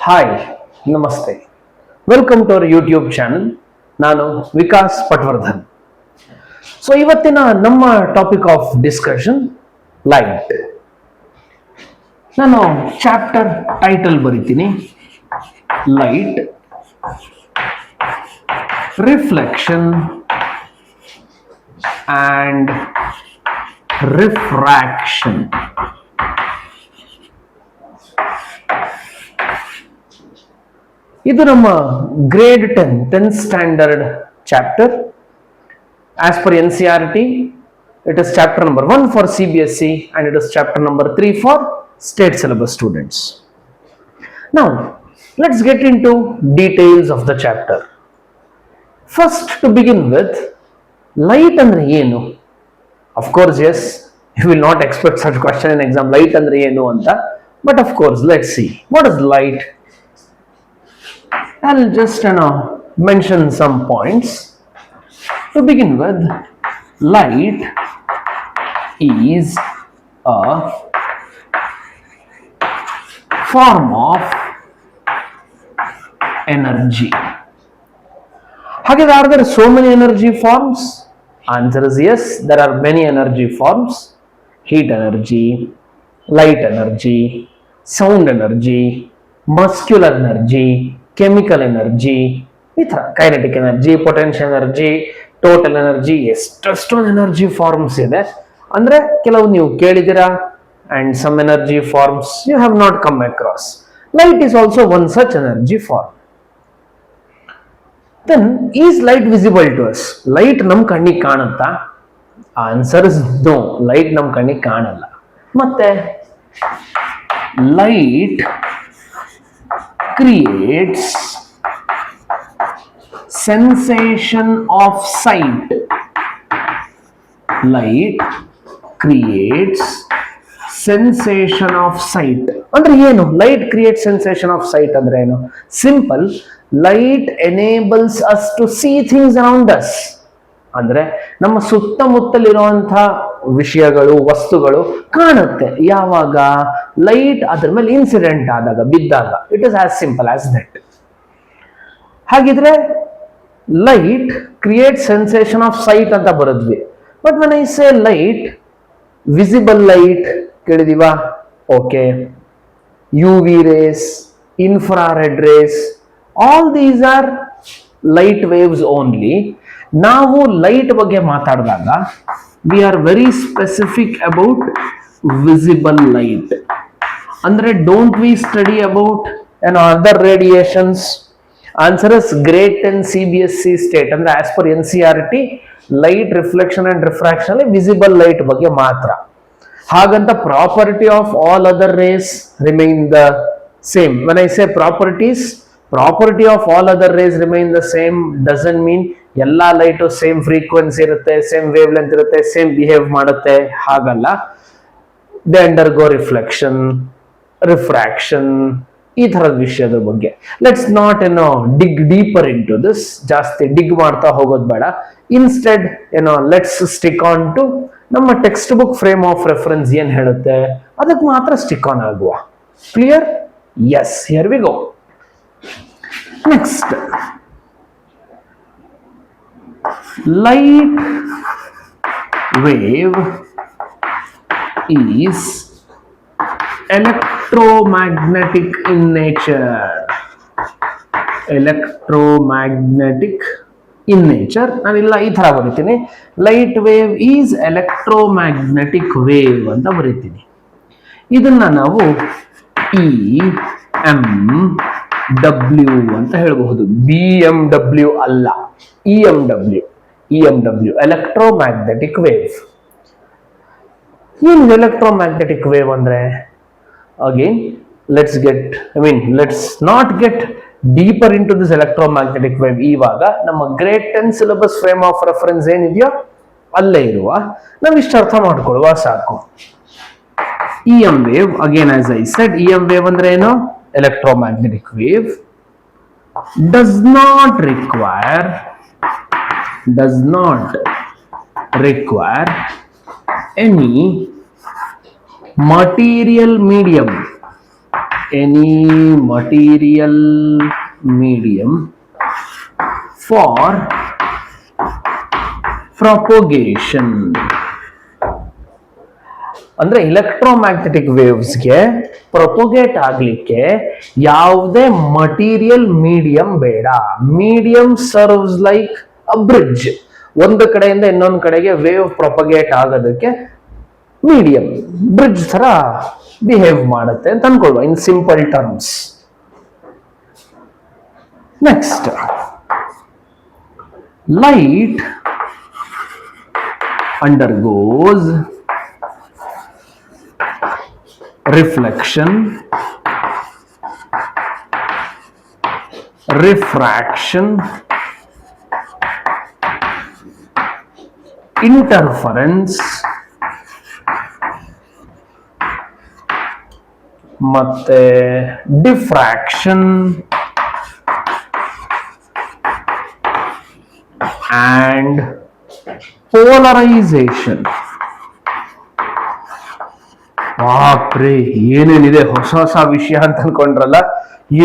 Hi ನಮಸ್ತೆ welcome to our YouTube channel. ನಾನು Vikas Patwardhan. So ಇವತ್ತಿನ ನಮ್ಮ ಟಾಪಿಕ್ ಆಫ್ ಡಿಸ್ಕಷನ್ ಲೈಟ್. ನಾನು ಚಾಪ್ಟರ್ ಟೈಟಲ್ ಬರಿತೀನಿ, ಲೈಟ್, ರಿಫ್ಲೆಕ್ಷನ್ ಆ್ಯಂಡ್ ರಿಫ್ರಾಕ್ಷನ್. ಇದು ನಮ್ಮ grade 10th standard chapter. As per NCERT, it is chapter number 1 for CBSE and it is chapter number 3 for state syllabus students. Now, let's get into details of the chapter. First, to begin with, light andre ಏನು? Of course, yes, you will not expect such question in exam, light andre ಏನು anta. But of course, let's see. What is light? I'll just mention some points. To begin with, light is a form of energy. Are there so many energy forms? Answer is yes, there are many energy forms. Heat energy, light energy, sound energy, muscular energy, chemical energy, ಈ ಥರ kinetic energy, potential energy, total energy, ಎಷ್ಟೊಂದು energy forms ಇದೆ. ಅಂದರೆ ಕೆಲವು ನೀವು ಕೇಳಿದ್ದೀರಾ and some energy forms you have not come across. Light is also one such energy form. Then is light visible to us? Light ನಮ್ಮ ಕಣ್ಣಿಗೆ ಕಾಣುತ್ತಾ? Answer is no, light ನಮ್ಮ ಕಣ್ಣಿಗೆ ಕಾಣಲ್ಲ. ಮತ್ತೆ light creates sensation of sight. Light creates sensation of sight. ಅಂದ್ರೆ ಏನು? Light creates sensation of sight ಅಂದ್ರೆ ಏನು? Simple. Light enables us to see things around us. ಅಂದ್ರೆ ನಮ್ಮ ಸುತ್ತಮುತ್ತಲಿರುವಂತಹ ವಿಷಯಗಳು, ವಸ್ತುಗಳು ಕಾಣುತ್ತೆ. ಯಾವಾಗ? ಲೈಟ್ ಅದ್ರ ಮೇಲೆ ಇನ್ಸಿಡೆಂಟ್ ಆದಾಗ, ಬಿದ್ದಾಗ. It is as simple as that. ಹಾಗಿದ್ರೆ light create sensation of sight ಅಂತ ಬರೆದ್ವಿ. But when I say light, visible light ಕೇಳಿದೀವ? Okay. UV rays, infrared rays, all these are light waves only. ನಾವು light ಬಗ್ಗೆ ಮಾತಾಡಿದಾಗ we are very specific about visible light. ಅಂದ್ರೆ don't we study about other radiations? Answer is grade 10 CBSE state. ಅಂದ್ರೆ as per NCERT, light reflection and refraction ಅಲ್ಲಿ visible light ಬಗ್ಗೆ ಮಾತ್ರ. ಹಾಗಂತ property of all other rays remain the same. When I say property of all other rays remain the same doesn't mean ಎಲ್ಲಾ light same frequency ಇರುತ್ತೆ, same wavelength ಇರುತ್ತೆ, same behave ಮಾಡುತ್ತೆ, ಹಾಗಲ್ಲ. They undergo reflection, refraction, ಈ ತರದ ವಿಷಯದ ಬಗ್ಗೆ. Let's not dig deeper into this. ಜಾಸ್ತಿ ಡಿಗ್ ಮಾಡ್ತಾ ಹೋಗೋದು ಬೇಡ. Instead let's stick on to ನಮ್ಮ textbook frame of reference ಏನ್ ಹೇಳುತ್ತೆ ಅದಕ್ಕೆ ಮಾತ್ರ ಸ್ಟಿಕ್ ಆನ್ ಆಗುವ. Clear? Yes, here we go. Next, light wave is electromagnetic in nature. Electromagnetic in nature. ನಾನಿಲ್ಲ ಈ ತರ ಬರೀತೀನಿ, light wave is electromagnetic wave ಅಂತ ಬರೀತೀನಿ. ಇದನ್ನ ನಾವು EMW ಅಂತ ಹೇಳಬಹುದು. BMW ಅಲ್ಲ, EMW ಎಲೆಕ್ಟ್ರೋಮ್ಯಾಗ್ನೆಟಿಕ್ ವೇವ್. ಏನು ಎಲೆಕ್ಟ್ರೋಮ್ಯಾಗ್ನೆಟಿಕ್ ವೇವ್ ಅಂದ್ರೆ? Again let's not get deeper into this electromagnetic wave. ಇವಾಗ ನಮ್ಮ grade 10 syllabus frame of reference ಏನಿದೆಯೋ ಅಲ್ಲೇ ಇರುವ ನಾವು ಇಷ್ಟು ಅರ್ಥ ಮಾಡ್ಕೊಳ್ಳುವ ಸಾಕು. EM wave, again as I said, EM wave ಅಂದ್ರೆ ಏನು? Electromagnetic wave does not require any material medium any material medium for propagation. ಅಂದ್ರೆ ಎಲೆಕ್ಟ್ರೋಮ್ಯಾಗ್ನೆಟಿಕ್ ವೇವ್ಸ್ಗೆ ಪ್ರೊಪೋಗೇಟ್ ಆಗ್ಲಿಕ್ಕೆ ಯಾವುದೇ ಮಟೀರಿಯಲ್ ಮೀಡಿಯಂ ಬೇಡ. Medium serves like a bridge. ಒಂದು ಕಡೆಯಿಂದ ಇನ್ನೊಂದು ಕಡೆಗೆ ವೇವ್ ಪ್ರೊಪಗೇಟ್ ಆಗೋದಕ್ಕೆ ಮೀಡಿಯಂ ಬ್ರಿಡ್ಜ್ ತರ ಬಿಹೇವ್ ಮಾಡುತ್ತೆ ಅಂತ ಅನ್ಕೊಳ್ವಾ in simple terms. Next, light undergoes reflection, refraction, interference ಮತ್ತೆ diffraction and polarization. ಬಾಪ್ರೆ, ಏನೇನಿದೆ ಹೊಸ ಹೊಸ ವಿಷಯ ಅಂತ ಅನ್ಕೊಂಡ್ರಲ್ಲ,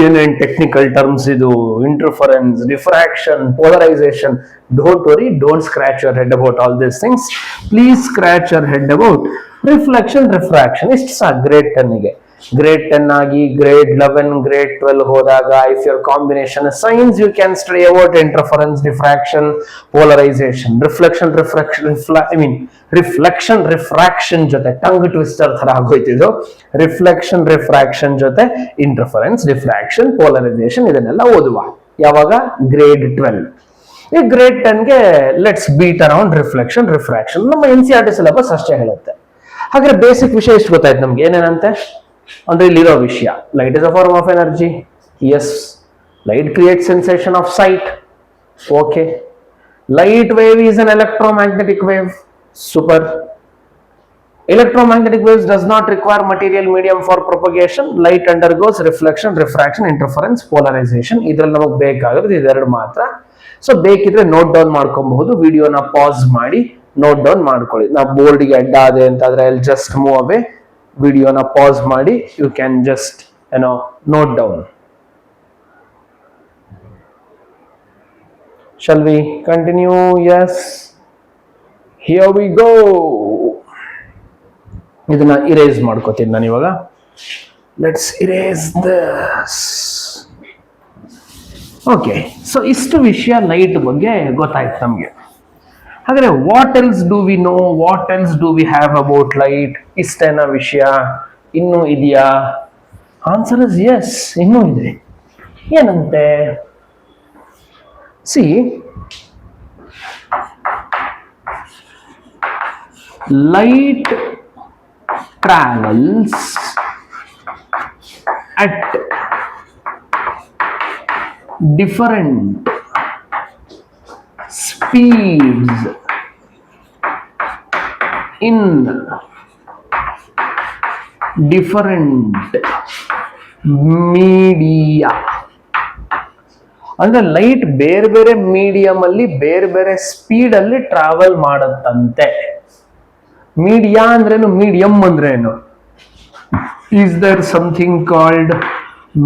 ಏನೇನ್ ಟೆಕ್ನಿಕಲ್ ಟರ್ಮ್ಸ್ ಇದು. Interference, diffraction, polarization. Don't worry, don't scratch your head about all these things. Please scratch your head about reflection, refraction. ಇಷ್ಟು ಸಾಕು ಗ್ರೇಡ್ 10ಗೆ. ಗ್ರೇಡ್ 10 ಆಗಿ ಗ್ರೇಡ್ 11, ಗ್ರೇಡ್ 12 ಹೋದಾಗ, if your combination science, you can study about interference, diffraction, polarization, reflection, reflection refraction ಜೊತೆ tongue twister ತರ ಆಗೋಯ್ತಿದ್ದು. Reflection refraction ಜೊತೆ interference, diffraction, polarization ಇದನ್ನೆಲ್ಲ ಓದುವ. ಯಾವಾಗ? ಗ್ರೇಡ್ 12. ಈ ಗ್ರೇಡ್ 10ಗೆ let's beat around reflection, refraction. ನಮ್ಮ NCERT ಸಿಲೆಬಸ್ ಅಷ್ಟೇ ಹೇಳುತ್ತೆ. ಹಾಗಾದ್ರೆ ಬೇಸಿಕ್ ವಿಷಯ ಇಷ್ಟು ಗೊತ್ತಾಯ್ತು ನಮ್ಗೆ. ಏನೇನಂತೆ ಅಂದ್ರೆ ಇಲ್ಲಿರೋ ವಿಷಯ, light is a form of energy. Yes, light create sensation of sight. Okay. Light wave is an electromagnetic wave. Super. Electromagnetic waves does not require material medium for propagation. Light undergoes reflection, refraction, interference, polarization. ಇದ್ರಲ್ಲಿ ನಮಗೆ ಬೇಕಾಗೋದು ಇದೆರಡು ಮಾತ್ರ. So ಬೇಕಿದ್ರೆ note down ಮಾಡ್ಕೊಬಹುದು. ವಿಡಿಯೋನ pause ಮಾಡಿ note down ಮಾಡ್ಕೊಳ್ಳಿ. ನಾ ಬೋರ್ಡ್ಗೆ ಅಡ್ಡ ಆದೆ ಅಂತಾದ್ರೆ I will just move away. ವಿಡಿಯೋನ ಪಾಸ್ ಮಾಡಿ you can just note down. Shall we continue? Yes. Here we go. ಇದನ್ನ ಇರೇಸ್ ಮಾಡ್ಕೋತೀನಿ ನಾನು ಇವಾಗ. Let's erase this. Okay, so ಇಷ್ಟು ವಿಷಯ ಲೈಟ್ ಬಗ್ಗೆ ಗೊತ್ತಾಯ್ತು ನಮಗೆ. ಹಾಗಾದ್ರೆ what else do we know, what else do we have about light? ಇಷ್ಟೇನ ವಿಷಯ? ಇನ್ನೂ ಇದೆಯಾ? ಆನ್ಸರ್ ಇಸ್ ಎಸ್, ಇನ್ನೂ ಇದೆ. ಏನಂತೆ? See, light travels at different speeds in different media. ಅಂದ್ರೆ ಲೈಟ್ ಬೇರೆ ಬೇರೆ ಮೀಡಿಯಂ ಅಲ್ಲಿ ಬೇರೆ ಬೇರೆ ಸ್ಪೀಡ್ ಅಲ್ಲಿ ಟ್ರಾವೆಲ್ ಮಾಡತ್ತಂತೆ. ಮೀಡಿಯಾ ಅಂದ್ರೇನು, ಮೀಡಿಯಂ ಅಂದ್ರೇನು? Is there something called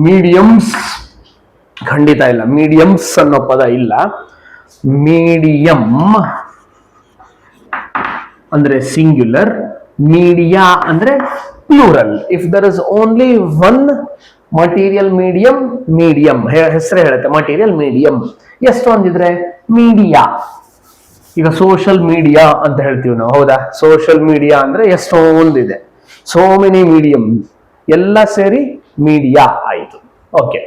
mediums? ಖಂಡಿತ ಇಲ್ಲ. ಮೀಡಿಯಮ್ಸ್ ಅನ್ನೋ ಪದ ಇಲ್ಲ. ಮೀಡಿಯಂ ಅಂದ್ರೆ ಸಿಂಗ್ಯುಲರ್, ಮೀಡಿಯಾ ಅಂದ್ರೆ plural. If there is only one material medium, medium ಹೆಸರೇ ಹೇಳುತ್ತೆ, ಮಟೀರಿಯಲ್ ಮೀಡಿಯಂ. ಎಷ್ಟು ಒಂದಿದ್ರೆ ಮೀಡಿಯಾ. ಈಗ ಸೋಷಿಯಲ್ ಮೀಡಿಯಾ ಅಂತ ಹೇಳ್ತೀವಿ ನಾವು, ಹೌದಾ? ಸೋಷಿಯಲ್ ಮೀಡಿಯಾ ಅಂದ್ರೆ ಎಷ್ಟೊಂದಿದೆ, ಸೋ ಮೆನಿ ಮೀಡಿಯಂ, ಎಲ್ಲ ಸೇರಿ ಮೀಡಿಯಾ ಆಯ್ತು. Okay.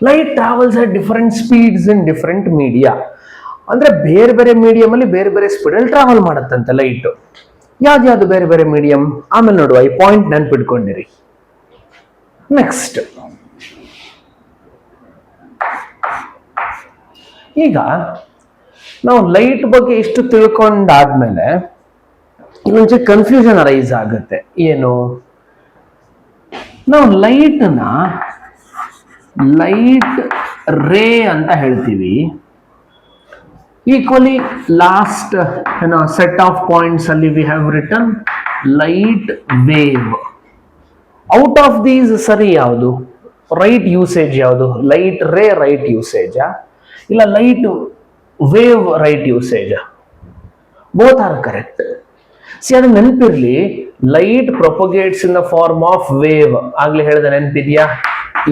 Light travels at different speeds in different media. ಅಂದ್ರೆ ಬೇರೆ ಬೇರೆ ಮೀಡಿಯಂ ಅಲ್ಲಿ ಬೇರೆ ಬೇರೆ ಸ್ಪೀಡ್ ಅಲ್ಲಿ ಟ್ರಾವೆಲ್ ಮಾಡತ್ತಂತೆ ಲೈಟ್. ಯಾವ್ದು ಬೇರೆ ಬೇರೆ ಮೀಡಿಯಂ? ಆಮೇಲೆ ನೋಡುವ. ಈ ಪಾಯಿಂಟ್ ನೆನ್ಪಿಟ್ಕೊಂಡಿರಿ. ನೆಕ್ಸ್ಟ್, ಈಗ ನಾವು ಲೈಟ್ ಬಗ್ಗೆ ಇಷ್ಟು ತಿಳ್ಕೊಂಡಾದ್ಮೇಲೆ ಇನ್ನೊಂಚೆ ಕನ್ಫ್ಯೂಷನ್ ಅರೈಸ್ ಆಗುತ್ತೆ. ಏನು? ನಾವು ಲೈಟ್ ರೇ ಅಂತ ಹೇಳ್ತೀವಿ. Equally last set of points ಅಲ್ಲಿ we have written light wave. Out of these ಸರಿ ಯಾವುದು? ರೈಟ್ ಯೂಸೇಜ್ ಯಾವುದು? ಲೈಟ್ ರೇ ರೈಟ್ ಯೂಸೇಜಾ ಇಲ್ಲ ಲೈಟ್ ವೇವ್ ರೈಟ್ ಯೂಸೇಜಾ? Both are correct. ಸಿ ಅದು ನೆನಪಿರ್ಲಿ, light propagates in the form of wave. ಆಗ್ಲೇ ಹೇಳಿದೆ, ನೆನಪಿದ್ಯಾ?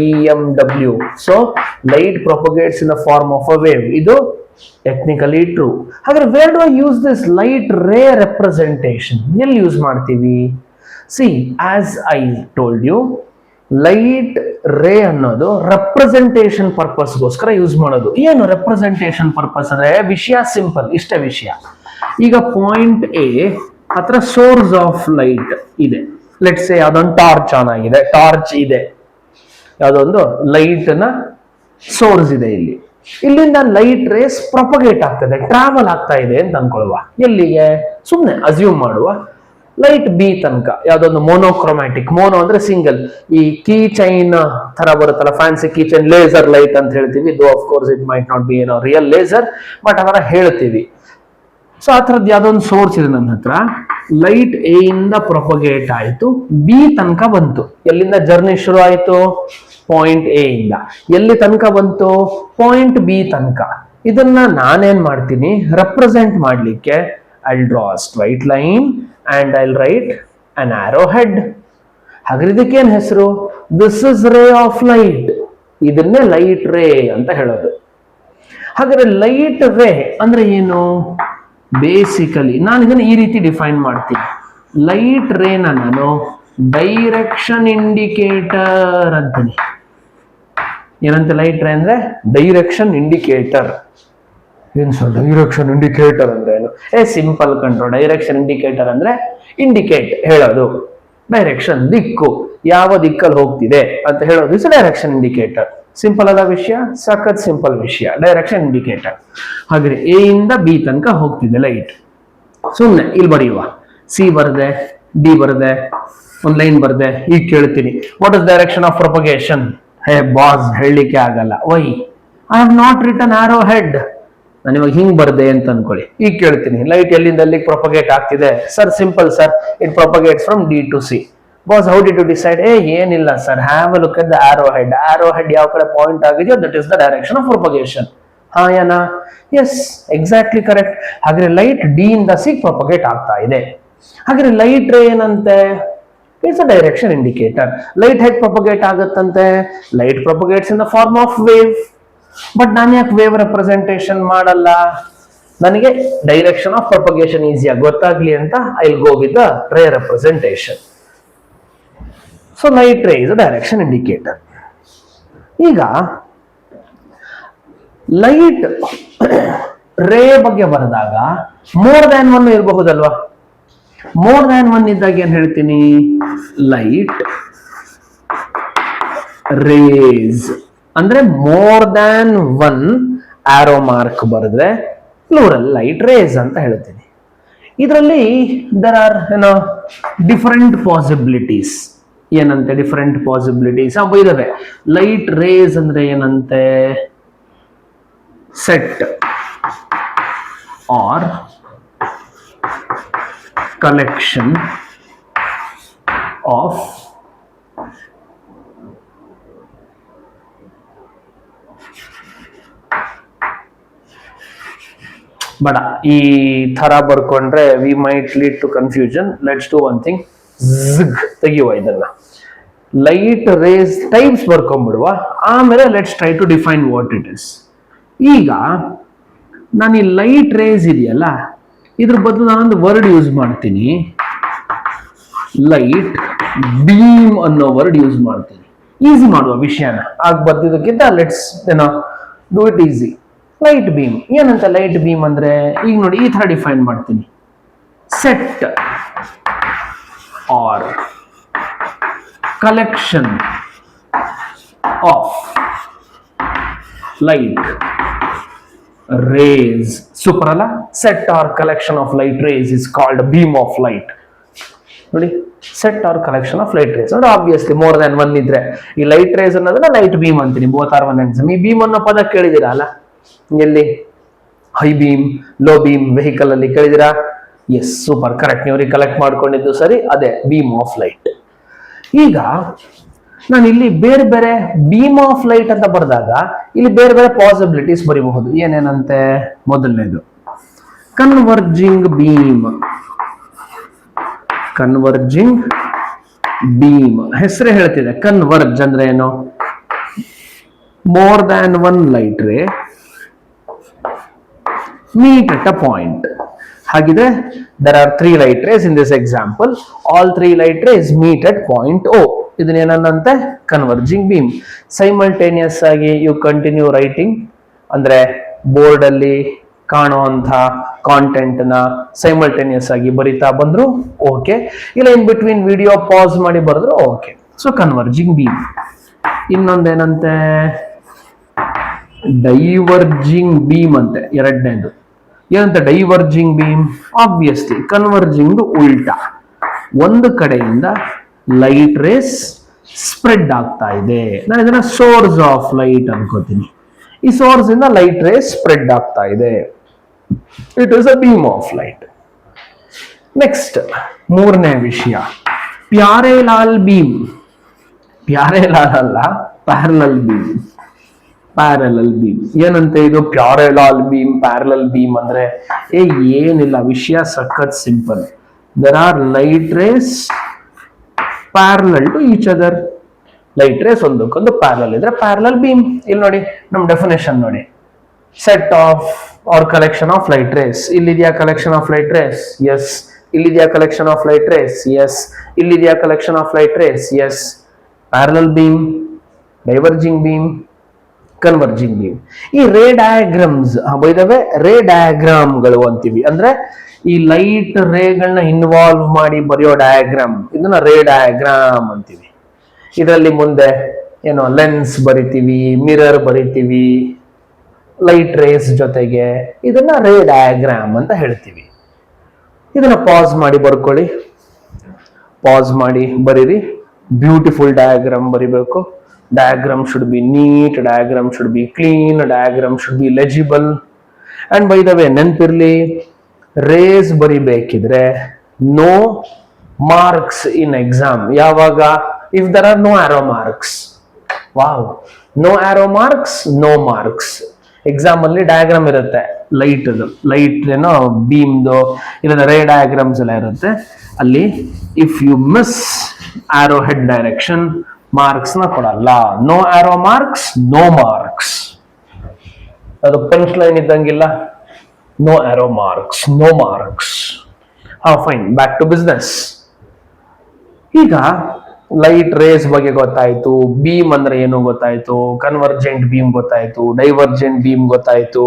EMW. So light propagates in the form of a wave. ಇದು ಟೆಕ್ನಿಕಲಿ ಟ್ರೂ. ಹಾಗಾದ್ರೆ where do I use this light ray representation? ಎಲ್ಲಿ use ಮಾಡ್ತೀವಿ? See, as I told you, light ray ಅನ್ನೋದು representation ಪರ್ಪಸ್ಗೋಸ್ಕರ use ಮಾಡೋದು. ಏನು ರೆಪ್ರೆಸೆಂಟೇಷನ್ ಪರ್ಪಸ್ ಅಂದ್ರೆ? ವಿಷಯ simple, ಇಷ್ಟೇ ವಿಷಯ. ಈಗ ಪಾಯಿಂಟ್ ಎ ಹತ್ರ ಸೋರ್ಸ್ ಆಫ್ ಲೈಟ್ ಇದೆ. ಲೆಟ್ಸ್ ಸೇ ಯಾವ್ದೊಂದು ಟಾರ್ಚ್ ಆನ್ ಆಗಿದೆ, ಟಾರ್ಚ್ ಇದೆ, ಯಾವ್ದೊಂದು ಲೈಟ್ ನ ಸೋರ್ಸ್ ಇದೆ. ಇಲ್ಲಿಂದ ಲೈಟ್ ರೇಸ್ ಪ್ರೊಪಗೇಟ್ ಆಗ್ತದೆ, ಟ್ರಾವೆಲ್ ಆಗ್ತಾ ಇದೆ ಅಂತ ಅನ್ಕೊಳ್ವಾ. ಎಲ್ಲಿಗೆ? ಸುಮ್ನೆ ಅಸ್ಯೂಮ್ ಮಾಡುವ, ಲೈಟ್ ಬಿ ತನಕ. ಯಾವ್ದೊಂದು ಮೋನೋಕ್ರೋಮ್ಯಾಟಿಕ್, ಮೋನೋ ಅಂದ್ರೆ ಸಿಂಗಲ್, ಈ ಕೀ ಚೈನ್ ತರ ಬರುತ್ತಲ್ಲ, fancy key chain, laser light ಅಂತ ಹೇಳ್ತೀವಿ. ದೋ of course it might not be ಏನೋ ರಿಯಲ್ ಲೇಸರ್, ಬಟ್ ಅದರ ಹೇಳ್ತೀವಿ. ಸೊ ಆ ಥರದ್ದು ಯಾವ್ದೊಂದು ಸೋರ್ಸ್ ಇದೆ ನನ್ನ ಹತ್ರ. ಲೈಟ್ ಎ ಇಂದ ಪ್ರೊಪಗೇಟ್ ಆಯ್ತು, ಬಿ ತನಕ ಬಂತು. ಎಲ್ಲಿಂದ ಜರ್ನಿ ಶುರು ಆಯ್ತು? ಪಾಯಿಂಟ್ ಎ ಇಂದ. ಎಲ್ಲಿ ತನಕ ಬಂತು? ಪಾಯಿಂಟ್ ಬಿ ತನಕ. ಇದನ್ನ ನಾನೇನ್ ಮಾಡ್ತೀನಿ? ರೆಪ್ರೆಸೆಂಟ್ ಮಾಡ್ಲಿಕ್ಕೆ I'll draw a straight line and I'll write an arrowhead. ಹಾಗಾದ್ರೆ ಇದಕ್ಕೇನ್ ಹೆಸರು? This is ray of light. ಇದನ್ನೇ ಲೈಟ್ ರೇ ಅಂತ ಹೇಳೋದು. ಹಾಗಾದ್ರೆ ಲೈಟ್ ರೇ ಅಂದ್ರೆ ಏನು? ಬೇಸಿಕಲಿ ನಾನು ಇದನ್ನ ಈ ರೀತಿ ಡಿಫೈನ್ ಮಾಡ್ತೀನಿ. ಲೈಟ್ ರೇನ ನಾನು ಡೈರೆಕ್ಷನ್ ಇಂಡಿಕೇಟರ್ ಅಂತೀನಿ. ಏನಂತ ಲೈಟ್ ರೇ ಅಂದ್ರೆ? Direction indicator. ಏನ್ ಸರ್ ಡೈರೆಕ್ಷನ್ ಇಂಡಿಕೇಟರ್ ಅಂದ್ರೆ ಏನು? Simple control. ಡೈರೆಕ್ಷನ್ ಇಂಡಿಕೇಟರ್ ಅಂದ್ರೆ ಇಂಡಿಕೇಟ್, ಹೇಳೋದು, ಡೈರೆಕ್ಷನ್, ದಿಕ್ಕು, ಯಾವ ದಿಕ್ಕಲ್ಲಿ ಹೋಗ್ತಿದೆ ಅಂತ ಹೇಳೋದು. Is direction indicator. ಸಿಂಪಲ್ ಆದ ವಿಷಯ, ಸಖತ್ ಸಿಂಪಲ್ ವಿಷಯ, ಡೈರೆಕ್ಷನ್ ಇಂಡಿಕೇಟರ್. ಹಾಗೆ ಎ ಇಂದ ಬಿ ತನಕ ಹೋಗ್ತಿದೆ ಲೈಟ್. ಸುಮ್ಮನೆ ಇಲ್ಲಿ ಬರೆಯುವ, ಸಿ ಬರದೆ, ಡಿ ಬರದೆ, ಒಂದು ಲೈನ್ ಬರದೆ. ಈಗ ಕೇಳ್ತೀನಿ, what is direction of propagation? Hey boss, ಹೇಳಲಿಕ್ಕೆ ಆಗಲ್ಲ. Why? I have not written arrow head. ನಾನು ಇವಾಗ ಹಿಂಗ್ ಬರ್ದೆ ಅಂತ ಅನ್ಕೊಳ್ಳಿ. ಈಗ ಕೇಳ್ತೀನಿ, ಲೈಟ್ ಎಲ್ಲಿಂದ ಎಲ್ಲಿಗೆ ಪ್ರೊಪಗೇಟ್ ಆಗ್ತಿದೆ? Sir simple sir, it propagates from D to C. Boss, how did you decide? ಏನಿಲ್ಲ sir, have a look at the arrow head. Arrow head ಯಾವ ಕಡೆ ಪಾಯಿಂಟ್ ಆಗಿದೆಯೋ that is the direction of propagation. ಹಾ ಏನಾ? Yes, exactly correct. ಹಾಗೆ light D ಇಂದ C propagate ಆಗ್ತಾ ಇದೆ. ಹಾಗೆ ಲೈಟ್ ರೇ ಏನಂತೆ? It's a direction indicator. Light ಹೇಗೆ ಪ್ರೊಪಗೇಟ್ ಆಗುತ್ತಂತೆ? Light propagates in the form of wave. But ನಾನು ಯಾಕೆ ವೇವ್ ರೆಪ್ರೆಸೆಂಟೇಷನ್ ಮಾಡಲ್ಲ? ನನಗೆ ಡೈರೆಕ್ಷನ್ ಆಫ್ ಪ್ರೊಪಗೇಷನ್ ಈಸಿಯಾಗಿ ಗೊತ್ತಾಗ್ಲಿ ಅಂತ I will go with the ray representation. So light ray is a direction indicator. ಈಗ ಲೈಟ್ ರೇ ಬಗ್ಗೆ ಬರೆದಾಗ ಮೋರ್ ದ್ಯಾನ್ ಒನ್ ಇರಬಹುದಲ್ವಾ? ಮೋರ್ ದ್ಯಾನ್ ಒನ್ ಇದ್ದಾಗ ಏನ್ ಹೇಳ್ತೀನಿ? ಲೈಟ್ ರೇಸ್ ಅಂದ್ರೆ more than one arrow mark ಬರೆದ್ರೆ ಪ್ಲೂರಲ್ ಲೈಟ್ ರೇಸ್ ಅಂತ ಹೇಳ್ತೀನಿ. ಇದರಲ್ಲಿ ದರ್ ಆರ್ ಡಿಫರೆಂಟ್ ಪಾಸಿಬಿಲಿಟೀಸ್. ಏನಂತೆ ಡಿಫರೆಂಟ್ ಪಾಸಿಬಿಲಿಟೀಸ್ ಇದಾವೆ. ಲೈಟ್ ರೇಸ್ ಅಂದ್ರೆ ಏನಂತೆ? ಸೆಟ್ ಆರ್ collection of ಬೇಡ, ಈ ತರ ಬರ್ಕೊಂಡ್ರೆ we mite lead to confusion. Let's do one thing, ತೆಗಿಯುವ ಇದನ್ನ. ಲೈಟ್ ರೇಸ್ ಟೈಪ್ಸ್ ಬರ್ಕೊಂಡ್ಬಿಡುವ, ಆಮೇಲೆ let's try to define what it is. ಈಗ ನಾನು ಈ ಲೈಟ್ ರೇಸ್ ಇದೆಯಲ್ಲ, ಇದ್ರ ಬದಲು ನಾನೊಂದು ವರ್ಡ್ ಯೂಸ್ ಮಾಡ್ತೀನಿ. ಲೈಟ್ ಬೀಮ್ ಅನ್ನೋ ವರ್ಡ್ ಯೂಸ್ ಮಾಡ್ತೀನಿ. ಈಸಿ ಮಾಡುವ ವಿಷಯನ. ಆಗ ಬರ್ದಿದ್ದಕ್ಕಿಂತ let's do it easy. Light beam ಏನಂತ? ಲೈಟ್ ಬೀಮ್ ಅಂದ್ರೆ ಈಗ ನೋಡಿ, ಈ ತರ ಡಿಫೈನ್ ಮಾಡ್ತೀನಿ. Set or collection of light rays. Super ಅಲ್ಲ? Set or collection of light rays is called beam of light. ನೋಡಿ, set or collection of light rays ಅಂದ್ರೆ ಆಬ್ವಿಯಸ್ಲಿ ಮೋರ್ ದನ್ ಒನ್ ಇದ್ರೆ ಈ ಲೈಟ್ ರೇಸ್ ಅನ್ನೋದನ್ನ light beam ಅಂತೀನಿ. Both are one and same. ಈ beam ಅನ್ನೋ ಪದ ಕೇಳಿದಿರಾ ಅಲ್ಲ? ಎಲ್ಲಿ? High beam, low beam vehicle ಅಲ್ಲಿ ಕೇಳಿದಿರಾ? Yes, super, correct. ನೀವು ಕಲೆಕ್ಟ್ ಮಾಡ್ಕೊಂಡಿದ್ದು ಸರಿ, ಅದೇ ಬೀಮ್ ಆಫ್ ಲೈಟ್. ಈಗ ನಾನು ಇಲ್ಲಿ ಬೇರೆ ಬೇರೆ ಬೀಮ್ ಆಫ್ ಲೈಟ್ ಅಂತ ಬರೆದಾಗ ಇಲ್ಲಿ ಬೇರೆ ಬೇರೆ ಪಾಸಿಬಿಲಿಟೀಸ್ ಬರೀಬಹುದು. ಏನೇನಂತೆ? ಮೊದಲನೇದು ಕನ್ವರ್ಜಿಂಗ್ ಬೀಮ್. ಕನ್ವರ್ಜಿಂಗ್ ಬೀಮ್ ಹೆಸರೇ ಹೇಳ್ತಿದೆ. ಕನ್ವರ್ಜ್ ಅಂದ್ರೆ ಏನು? More than one light ray meet at a point. ಹಾಗಿದ್ರೆ there are 3 light rays in this example. All 3 light rays meet at point O. ಇದನ್ನೇನಂತೆ? Converging beam. ಸೈಮಲ್ಟೇನಿಯಸ್ ಆಗಿ you continue writing, ಅಂದ್ರೆ board ಅಲ್ಲಿ ಕಾಣುವಂತ content ನ simultaneous ಆಗಿ ಬರಿತಾ ಬಂದ್ರು ಓಕೆ, ಇಲ್ಲ ಇನ್ ಬಿಟ್ವೀನ್ ವಿಡಿಯೋ ಪಾಸ್ ಮಾಡಿ ಬರೆದ್ರು ಓಕೆ. So converging beam. ಇನ್ನೊಂದೇನಂತೆ? ಡೈವರ್ಜಿಂಗ್ ಬೀಮ್ ಅಂತೆ ಎರಡನೇದು. ಏನಂತ ಡೈವರ್ಜಿಂಗ್ ಬೀಮ್? ಆಬ್ವಿಯಸ್ಲಿ ಕನ್ವರ್ಜಿಂಗ್ ಉಲ್ಟಾ, ಒಂದು ಕಡೆಯಿಂದ ಲೈಟ್ ರೇಸ್ ಸ್ಪ್ರೆಡ್ ಆಗ್ತಾ ಇದೆ. ನಾನು ಇದನ್ನ ಸೋರ್ಸ್ ಆಫ್ ಲೈಟ್ ಅನ್ಕೋತೀನಿ. ಈ ಸೋರ್ಸ್ ಇಂದ ಲೈಟ್ ರೇಸ್ ಸ್ಪ್ರೆಡ್ ಆಗ್ತಾ ಇದೆ. It is a beam of light. Next ಮೂರನೇ ವಿಷಯ ಪ್ಯಾರೇಲಾಲ್ ಬೀಮ್. ಪ್ಯಾರೇಲಾಲ್ ಅಲ್ಲ, ಪ್ಯಾರಲಲ್ ಬೀಮ್. ಪ್ಯಾರಲಲ್ ಬೀಮ್ ಏನಂತೆ ಇದು? ಪ್ಯಾರೇಲಾಲ್ ಬೀಮ್, ಪ್ಯಾರಲಲ್ ಬೀಮ್ ಅಂದ್ರೆ ಏನಿಲ್ಲ, ವಿಷಯ ಸಖತ್ simple. There are light rays parallel to each other. Light rays ಒಂದಕ್ಕೊಂದು ಪ್ಯಾರಲಲ್ ಇದ್ರೆ ಪ್ಯಾರಲಲ್ ಬೀಮ್. ಇಲ್ಲಿ ನೋಡಿ ನಮ್ ಡೆಫಿನೇಷನ್ ನೋಡಿ, set of or collection of light rays. ಇಲ್ಲಿದೆಯಾ collection of light rays? Yes. ಇಲ್ಲಿದೆಯಾ collection of light rays? Yes. ಇಲ್ಲಿದೆಯಾ collection of light rays? Yes. Parallel beam, diverging beam, converging beam. ಈ ray diagrams by the way ರೇ ಡಯಾಗ್ರಾಮ್ಗಳು ಅಂತೀವಿ. ಅಂದ್ರೆ ಈ light ರೇಗಳನ್ನ involve ಮಾಡಿ ಬರೆಯೋ ಡಯಾಗ್ರಾಮ್, ಇದನ್ನ ರೇ ಡಯಾಗ್ರಾಮ್ ಅಂತೀವಿ. ಇದರಲ್ಲಿ ಮುಂದೆ ಏನೋ ಲೆನ್ಸ್ ಬರಿತೀವಿ, ಮಿರರ್ ಬರಿತೀವಿ ಲೈಟ್ ರೇಸ್ ಜೊತೆಗೆ, ಇದನ್ನ ರೇ ಡಯಾಗ್ರಾಮ್ ಅಂತ ಹೇಳ್ತೀವಿ. ಇದನ್ನ ಪಾಸ್ ಮಾಡಿ ಬರ್ಕೊಳ್ಳಿ, ಪಾಸ್ ಮಾಡಿ ಬರೀರಿ. ಬ್ಯೂಟಿಫುಲ್ ಡಯಾಗ್ರಾಮ್ ಬರಿಬೇಕು. Diagram should be neat, diagram should be clean, diagram should be legible. And by the way, ನೆನ್ಪಿರ್ಲಿ, ರೇಸ್ ಬರಿಬೇಕಿದ್ರೆ ನೋ ಮಾರ್ಕ್ಸ್ ಇನ್ ಎಕ್ಸಾಮ್. ಯಾವಾಗ? If there are no arrow marks. Wow, no arrow marks, no marks. Exam ಅಲ್ಲಿ diagram ಇರುತ್ತೆ, light ಏನೋ ಬೀಮ್ದು ಇಲ್ಲ ray diagrams ಎಲ್ಲ ಇರುತ್ತೆ. ಅಲ್ಲಿ if you miss arrow head direction marks ನ ಕೊಡಲ್ಲ. No arrow marks, no marks. ಅದು ಪಂಚ್ ಲೈನ್ ಇದ್ದಂಗಿಲ್ಲ. No arrow marks, no marks. Fine, back to business. ಈಗ ಲೈಟ್ ರೇಸ್ ಬಗ್ಗೆ ಗೊತ್ತಾಯ್ತು, ಬೀಮ್ ಅಂದ್ರೆ ಏನು ಗೊತ್ತಾಯ್ತು, ಕನ್ವರ್ಜೆಂಟ್ ಬೀಮ್ ಗೊತ್ತಾಯ್ತು, ಡೈವರ್ಜೆಂಟ್ ಬೀಮ್ ಗೊತ್ತಾಯ್ತು,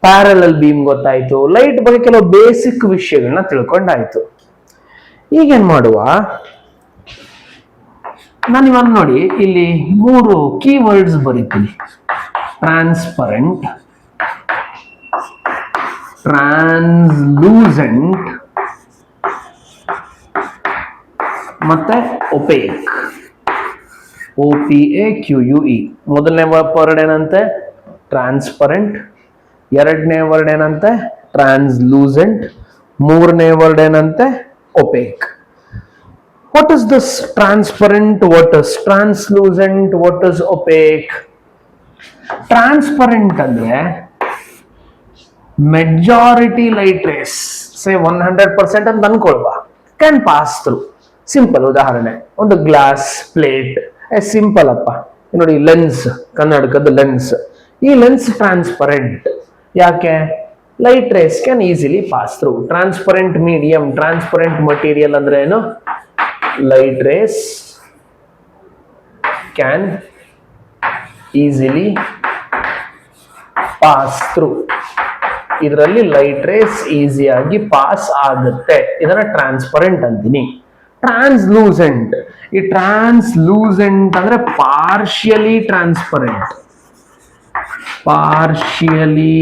ಪ್ಯಾರಲಲ್ ಬೀಮ್ ಗೊತ್ತಾಯ್ತು. ಲೈಟ್ ಬಗ್ಗೆ ಕೆಲವು ಬೇಸಿಕ್ ವಿಷಯಗಳನ್ನ ತಿಳ್ಕೊಂಡಾಯ್ತು. ಈಗೇನ್ ಮಾಡುವ? ನಾನು ಇವಾಗ ನೋಡಿ ಇಲ್ಲಿ 3 ಕೀವರ್ಡ್ಸ್ ಬರೀತೀನಿ. ಟ್ರಾನ್ಸ್ಪರೆಂಟ್, ಟ್ರಾನ್ಸ್ಲೂಸೆಂಟ್ ಮತ್ತೆ ಒಪೇಕ್. OPAQUE. ಮೊದಲನೇ ವರ್ಡ್ ಏನಂತೆ? ಟ್ರಾನ್ಸ್ಪರೆಂಟ್. ಎರಡನೇ ವರ್ಡ್ ಏನಂತೆ? ಟ್ರಾನ್ಸ್ಲೂಸೆಂಟ್. ಮೂರನೇ ವರ್ಡ್ ಏನಂತೆ? OPEC. What is this transparent? What is translucent? What is opaque? Transparent ಅಂದ್ರೆ majority light rays, say 100% ಅಂತ ಅನ್ಕೊಳ್ವಾ, can pass through. ಸಿಂಪಲ್ ಉದಾಹರಣೆ, ಒಂದು ಗ್ಲಾಸ್ ಪ್ಲೇಟ್. ಸಿಂಪಲ್ ಅಪ್ಪ, ನೋಡಿ ಲೆನ್ಸ್, ಕನ್ನಡಕದ ಲೆನ್ಸ್. ಈ ಲೆನ್ಸ್ ಟ್ರಾನ್ಸ್ಪರೆಂಟ್. ಯಾಕೆ? Light rays can easily pass through. Transparent medium, transparent material ಅಂದ್ರೆ ಏನು? Light rays can easily pass through. ಇದರಲ್ಲಿ ಲೈಟ್ ರೇಸ್ ಈಸಿಯಾಗಿ ಪಾಸ್ ಆಗುತ್ತೆ. ಇದನ್ನ ಟ್ರಾನ್ಸ್ಪರೆಂಟ್ ಅಂತೀನಿ. ಟ್ರಾನ್ಸ್ಲೂಸೆಂಟ್, ಈ ಟ್ರಾನ್ಸ್ಲೂಸೆಂಟ್ ಅಂದ್ರೆ partially transparent. Partially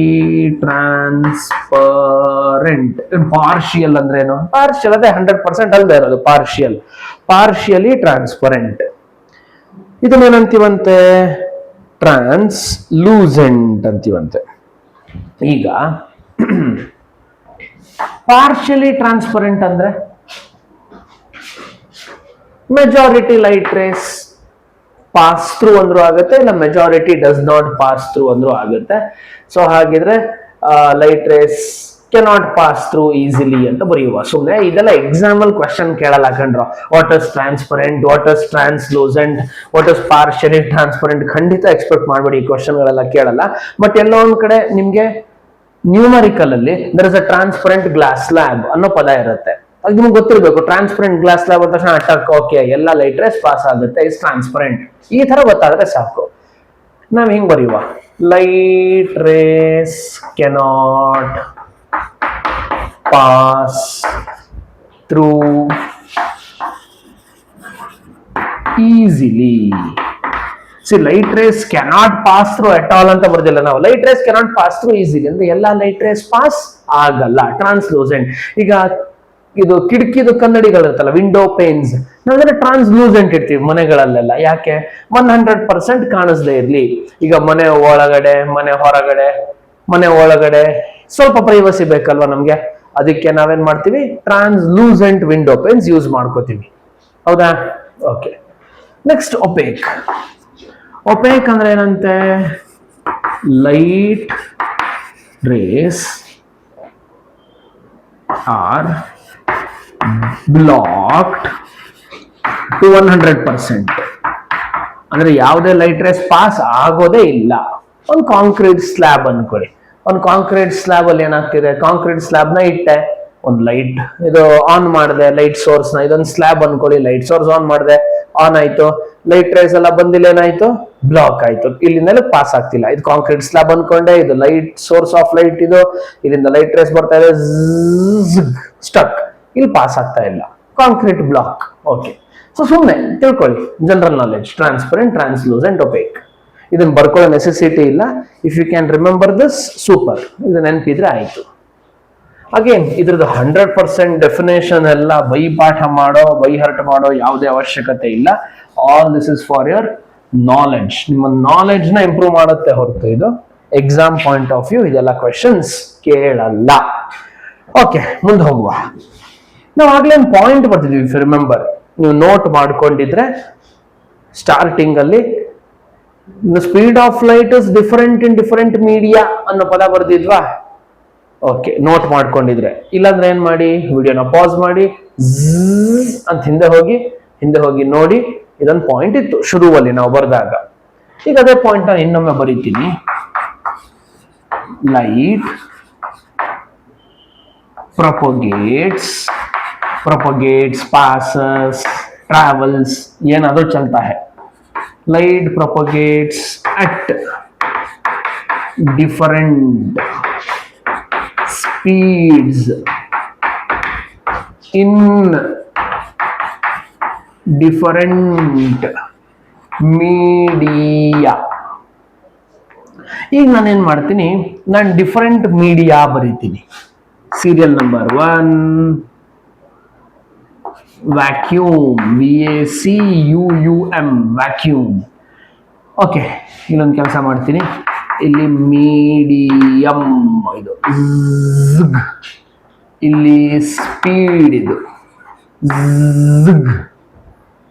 transparent. Partial ಅಂದ್ರೆ ಏನು? ಪಾರ್ಷಿಯಲ್ ಅದೇ 100% ಅಲ್ಲದೆ ಇರೋದು ಪಾರ್ಷಿಯಲ್. Partially transparent. ಇದನ್ನೇನಂತೀವಂತೆ? ಟ್ರಾನ್ಸ್ಲೂಸೆಂಟ್ ಅಂತೀವಂತೆ. ಈಗ ಪಾರ್ಷಿಯಲಿ ಟ್ರಾನ್ಸ್ಪರೆಂಟ್ ಅಂದ್ರೆ majority light rays pass through ಅಂದ್ರೂ ಆಗುತ್ತೆ, ಇಲ್ಲ majority does not pass through ಅಂದ್ರೂ ಆಗುತ್ತೆ. ಸೊ ಹಾಗಿದ್ರೆ light rays cannot pass through easily ಅಂತ ಬರೆಯುವ. ಸುಮ್ಮನೆ ಇದೆಲ್ಲ ಎಕ್ಸಾಂಪಲ್ ಕ್ವೆಶನ್ ಕೇಳಲ್ಲ ಕಂಡ್ರು. What is transparent, what is translucent, what is partially transparent, ಖಂಡಿತ ಎಕ್ಸ್ಪೆಕ್ಟ್ ಮಾಡಬೇಡಿ, ಈ ಕ್ವೆಶನ್ಗಳೆಲ್ಲ ಕೇಳಲ್ಲ. ಬಟ್ ಎಲ್ಲೋ ಒಂದ್ ಕಡೆ ನಿಮ್ಗೆ ನ್ಯೂಮರಿಕಲ್ ಅಲ್ಲಿ there is a transparent glass slab ಅನ್ನೋ ಪದ ಇರುತ್ತೆ. ಅದು ನಿಮ್ಗೆ ಗೊತ್ತಿರಬೇಕು. ಟ್ರಾನ್ಸ್ಪರೆಂಟ್ ಗ್ಲಾಸ್ ಸ್ಲ್ಯಾಬ್ ಅಂತ ತಕ್ಷಣ ಅಟಕ್ ಓಕೆ ಎಲ್ಲ ಲೈಟ್ ರೇಸ್ ಪಾಸ್ ಆಗುತ್ತೆ, ಇಸ್ ಟ್ರಾನ್ಸ್ಪರೆಂಟ್, ಈ ತರ ಗೊತ್ತಾದ್ರೆ ಸಾಕು. ನಾವ್ ಹಿಂಗ್ ಬರೆಯುವ, light rays cannot pass through easily. Light rays cannot pass through at all ಅಂತ ಬರ್ದಿಲ್ಲ ನಾವು. Light rays cannot pass through easily ಅಂದ್ರೆ ಎಲ್ಲಾ ಲೈಟ್ ರೇಸ್ ಪಾಸ್ ಆಗಲ್ಲ. ಟ್ರಾನ್ಸ್ಲೂಸೆಂಟ್, ಈಗ ಇದು ಕಿಟಕಿದು ಕನ್ನಡಿಗಳಿರುತ್ತಲ್ಲ, ವಿಂಡೋ ಪೇನ್ಸ್, ನಾವೆಲ್ಲ ಟ್ರಾನ್ಸ್ಲೂಸೆಂಟ್ ಇರ್ತೀವಿ ಮನೆಗಳಲ್ಲೆಲ್ಲ. ಯಾಕೆ? 100% ಕಾಣಿಸ್ದೇ ಇರ್ಲಿ. ಈಗ ಮನೆ ಒಳಗಡೆ, ಮನೆ ಹೊರಗಡೆ, ಮನೆ ಒಳಗಡೆ ಸ್ವಲ್ಪ ಪ್ರೈವಸಿ ಬೇಕಲ್ವಾ ನಮ್ಗೆ, ಅದಕ್ಕೆ ನಾವೇನ್ ಮಾಡ್ತೀವಿ, ಟ್ರಾನ್ಸ್ಲೂಸೆಂಟ್ ವಿಂಡೋ ಪೇನ್ಸ್ ಯೂಸ್ ಮಾಡ್ಕೋತೀವಿ. ಹೌದಾ? ಓಕೆ. Next OPEC. ಒಪೇಕ್ ಅಂದ್ರೆ ಏನಂತೆ? Light rays are blocked to 100%. ಅಂದ್ರೆ ಯಾವುದೇ ಲೈಟ್ ರೇಸ್ ಪಾಸ್ ಆಗೋದೇ ಇಲ್ಲ. ಒಂದು ಕಾಂಕ್ರೀಟ್ ಸ್ಲ್ಯಾಬ್ ಅನ್ಕೊಳ್ಳಿ. ಒಂದು ಕಾಂಕ್ರೀಟ್ ಸ್ಲ್ಯಾಬ್ ಅಲ್ಲಿ ಏನಾಗ್ತಿದೆ, ಕಾಂಕ್ರೀಟ್ ಸ್ಲ್ಯಾಬ್ ನ ಇಟ್ಟೆ, ಒಂದು ಲೈಟ್ ಇದು ಆನ್ ಮಾಡಿದೆ, ಲೈಟ್ ಸೋರ್ಸ್ ನ, ಇದೊಂದು ಸ್ಲ್ಯಾಬ್ ಅನ್ಕೊಳ್ಳಿ, ಲೈಟ್ ಸೋರ್ಸ್ ಆನ್ ಮಾಡಿದೆ, ಆನ್ ಆಯ್ತು, ಲೈಟ್ ರೇಸ್ ಎಲ್ಲ ಬಂದಿಲ್ಲ, ಏನಾಯ್ತು, ಬ್ಲಾಕ್ ಆಯ್ತು, ಇಲ್ಲಿಂದ ಪಾಸ್ ಆಗ್ತಿಲ್ಲ. ಇದು ಕಾಂಕ್ರೀಟ್ ಸ್ಲ್ಯಾಬ್ ಅನ್ಕೊಂಡೆ, ಇದು ಲೈಟ್ ಸೋರ್ಸ್ ಆಫ್ ಲೈಟ್, ಇದು ಇಲ್ಲಿಂದ ಲೈಟ್ ರೇಸ್ ಬರ್ತಾ ಇದೆ, ಸ್ಟಕ್, ಇಲ್ಲಿ ಪಾಸ್ ಆಗ್ತಾ ಇಲ್ಲ, ಕಾಂಕ್ರೀಟ್ ಬ್ಲಾಕ್. ಓಕೆ. ಸೊ ಸುಮ್ಮನೆ ತಿಳ್ಕೊಳ್ಳಿ, general knowledge, transparent, translucent, opaque. ಇದನ್ನ ಬರ್ಕೊಳ್ಳೋ ನೆಸೆಸಿಟಿ ಇಲ್ಲ. If you can remember this, super. ಇದು ನೆನಪಿದ್ರೆ ಆಯ್ತು. ಅಗೇನ್ ಇದ್ರದ್ದು 100% ಡೆಫಿನೇಷನ್ ಎಲ್ಲ ಬೈಪಾಠ ಮಾಡೋ, ಬೈಹರ್ಟ್ ಮಾಡೋ ಯಾವುದೇ ಅವಶ್ಯಕತೆ ಇಲ್ಲ. All this is for your knowledge. ನಿಮ್ಮ ನಾಲೆಡ್ಜ್ ನ ಇಂಪ್ರೂವ್ ಮಾಡುತ್ತೆ ಹೊರತು ಇದು ಎಕ್ಸಾಮ್ ಪಾಯಿಂಟ್ ಆಫ್ ವ್ಯೂ ಇದೆಲ್ಲ ಕ್ವೆಶನ್ಸ್ ಕೇಳಲ್ಲ. ಓಕೆ, ಮುಂದೆ ಹೋಗುವ. ನಾವು ಆಗ್ಲೇ ಒಂದು ಪಾಯಿಂಟ್ ಬರ್ತಿದ್ವಿ, ಇಫ್ ಯು ರಿಮೆಂಬರ್, ನೀವು ನೋಟ್ ಮಾಡ್ಕೊಂಡಿದ್ರೆ ಸ್ಟಾರ್ಟಿಂಗ್ ಅಲ್ಲಿ speed of light is different in different media ಅನ್ನೋ ಪದ ಬರ್ದಿದ್ವಾ? ಓಕೆ, ನೋಟ್ ಮಾಡ್ಕೊಂಡಿದ್ರೆ. ಇಲ್ಲಾಂದ್ರೆ ಏನ್ ಮಾಡಿ, ವಿಡಿಯೋನ ಪಾಸ್ ಮಾಡಿ ಅಂತ ಹಿಂದೆ ಹೋಗಿ ನೋಡಿ. ಇದೊಂದು ಪಾಯಿಂಟ್ ಇತ್ತು ಶುರುವಲ್ಲಿ ನಾವು ಬರೆದಾಗ. ಈಗ ಅದೇ ಪಾಯಿಂಟ್ ನಾನು ಇನ್ನೊಮ್ಮೆ ಬರೀತೀನಿ. ಲೈಟ್ propagates, passes, travels, ಏನಾದರೂ ಚಲ್ತಾ है. Light propagates at different speeds in different media. ಈಗ ನಾನೇನ್ ಮಾಡ್ತೀನಿ, ನಾನು ಡಿಫರೆಂಟ್ ಮೀಡಿಯಾ ಬರೀತೀನಿ. Serial number 1 vacuum, VACUUM, vacuum. Okay, ಇಲ್ಲೊಂದು ಕೆಲಸ ಮಾಡ್ತೀನಿ, ಇಲ್ಲಿ ಮೀಡಿಯಂ ಇದು, ಇಲ್ಲಿ ಸ್ಪೀಡ್ ಇದು,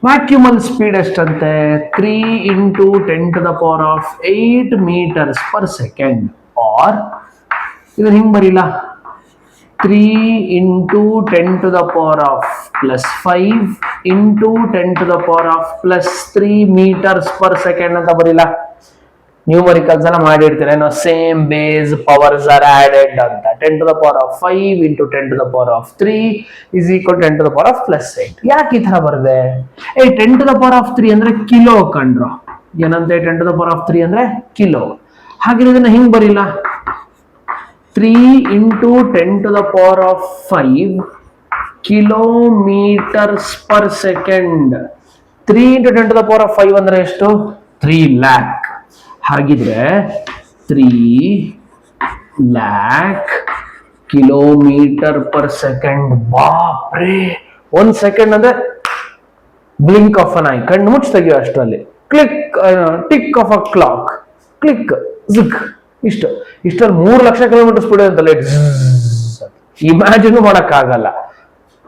ವ್ಯಾಕ್ಯೂಮ್ ಅಲ್ಲಿ ಸ್ಪೀಡ್ ಎಷ್ಟಂತೆ? 3 × 10⁸ meters per second. ಆರ್ ಇದನ್ನ ಹಿಂಗ್ ಬರೀಲ್ಲ, 3 × 10⁻⁵ × 10⁻+3 meters per second ಅಂತ ಬರೀಲ್ಲ. ನ್ಯೂಮರಿಕಲ್ಸ್ ಎಲ್ಲ ಮಾಡಿರ್ತೀರ, same base powers are added ಅಂತ. 10⁵ × 10⁻³ is equal to 10⁻+8. ಯಾಕೆ ಈ ತರ ಬರದೆ? 10⁻³ ಅಂದ್ರೆ ಕಿಲೋ ಕಂಡ್ರು. ಏನಂತೆ 10⁻³ ಅಂದ್ರೆ ಕಿಲೋ. ಹಾಗೆ ಇದನ್ನ ಹಿಂಗ್ ಬರೀಲ್ಲ, 3 × 10⁻⁵ kilometers per second. 3 × 10⁻⁵ ಅಂದ್ರೆ ಎಷ್ಟು? 3 lakh. ಹಾಗಿದ್ರೆ 3 lakh ಕಿಲೋಮೀಟರ್ ಪರ್ ಸೆಕೆಂಡ್. ಬಾಪ್ರೇ, 1 ಸೆಕೆಂಡ್ ಅಂದ್ರೆ ಬ್ಲಿಂಕ್ ಆಫ್ ಅನ್ ಐ, ಕಣ್ಣು ಮುಚ್ಚಿ ತೆಗಿಯೋ ಅಷ್ಟರಲ್ಲಿ, click, tick of a clock, click, ಜಿಕ್, ಇಷ್ಟಲ್ಲಿ 3 ಲಕ್ಷ ಕಿಲೋಮೀಟರ್ ಸ್ಪೀಡ್ ಅಂತ ಲೈಟ್. ಇಮ್ಯಾಜಿನ್ ಮಾಡಕ್ ಆಗಲ್ಲ.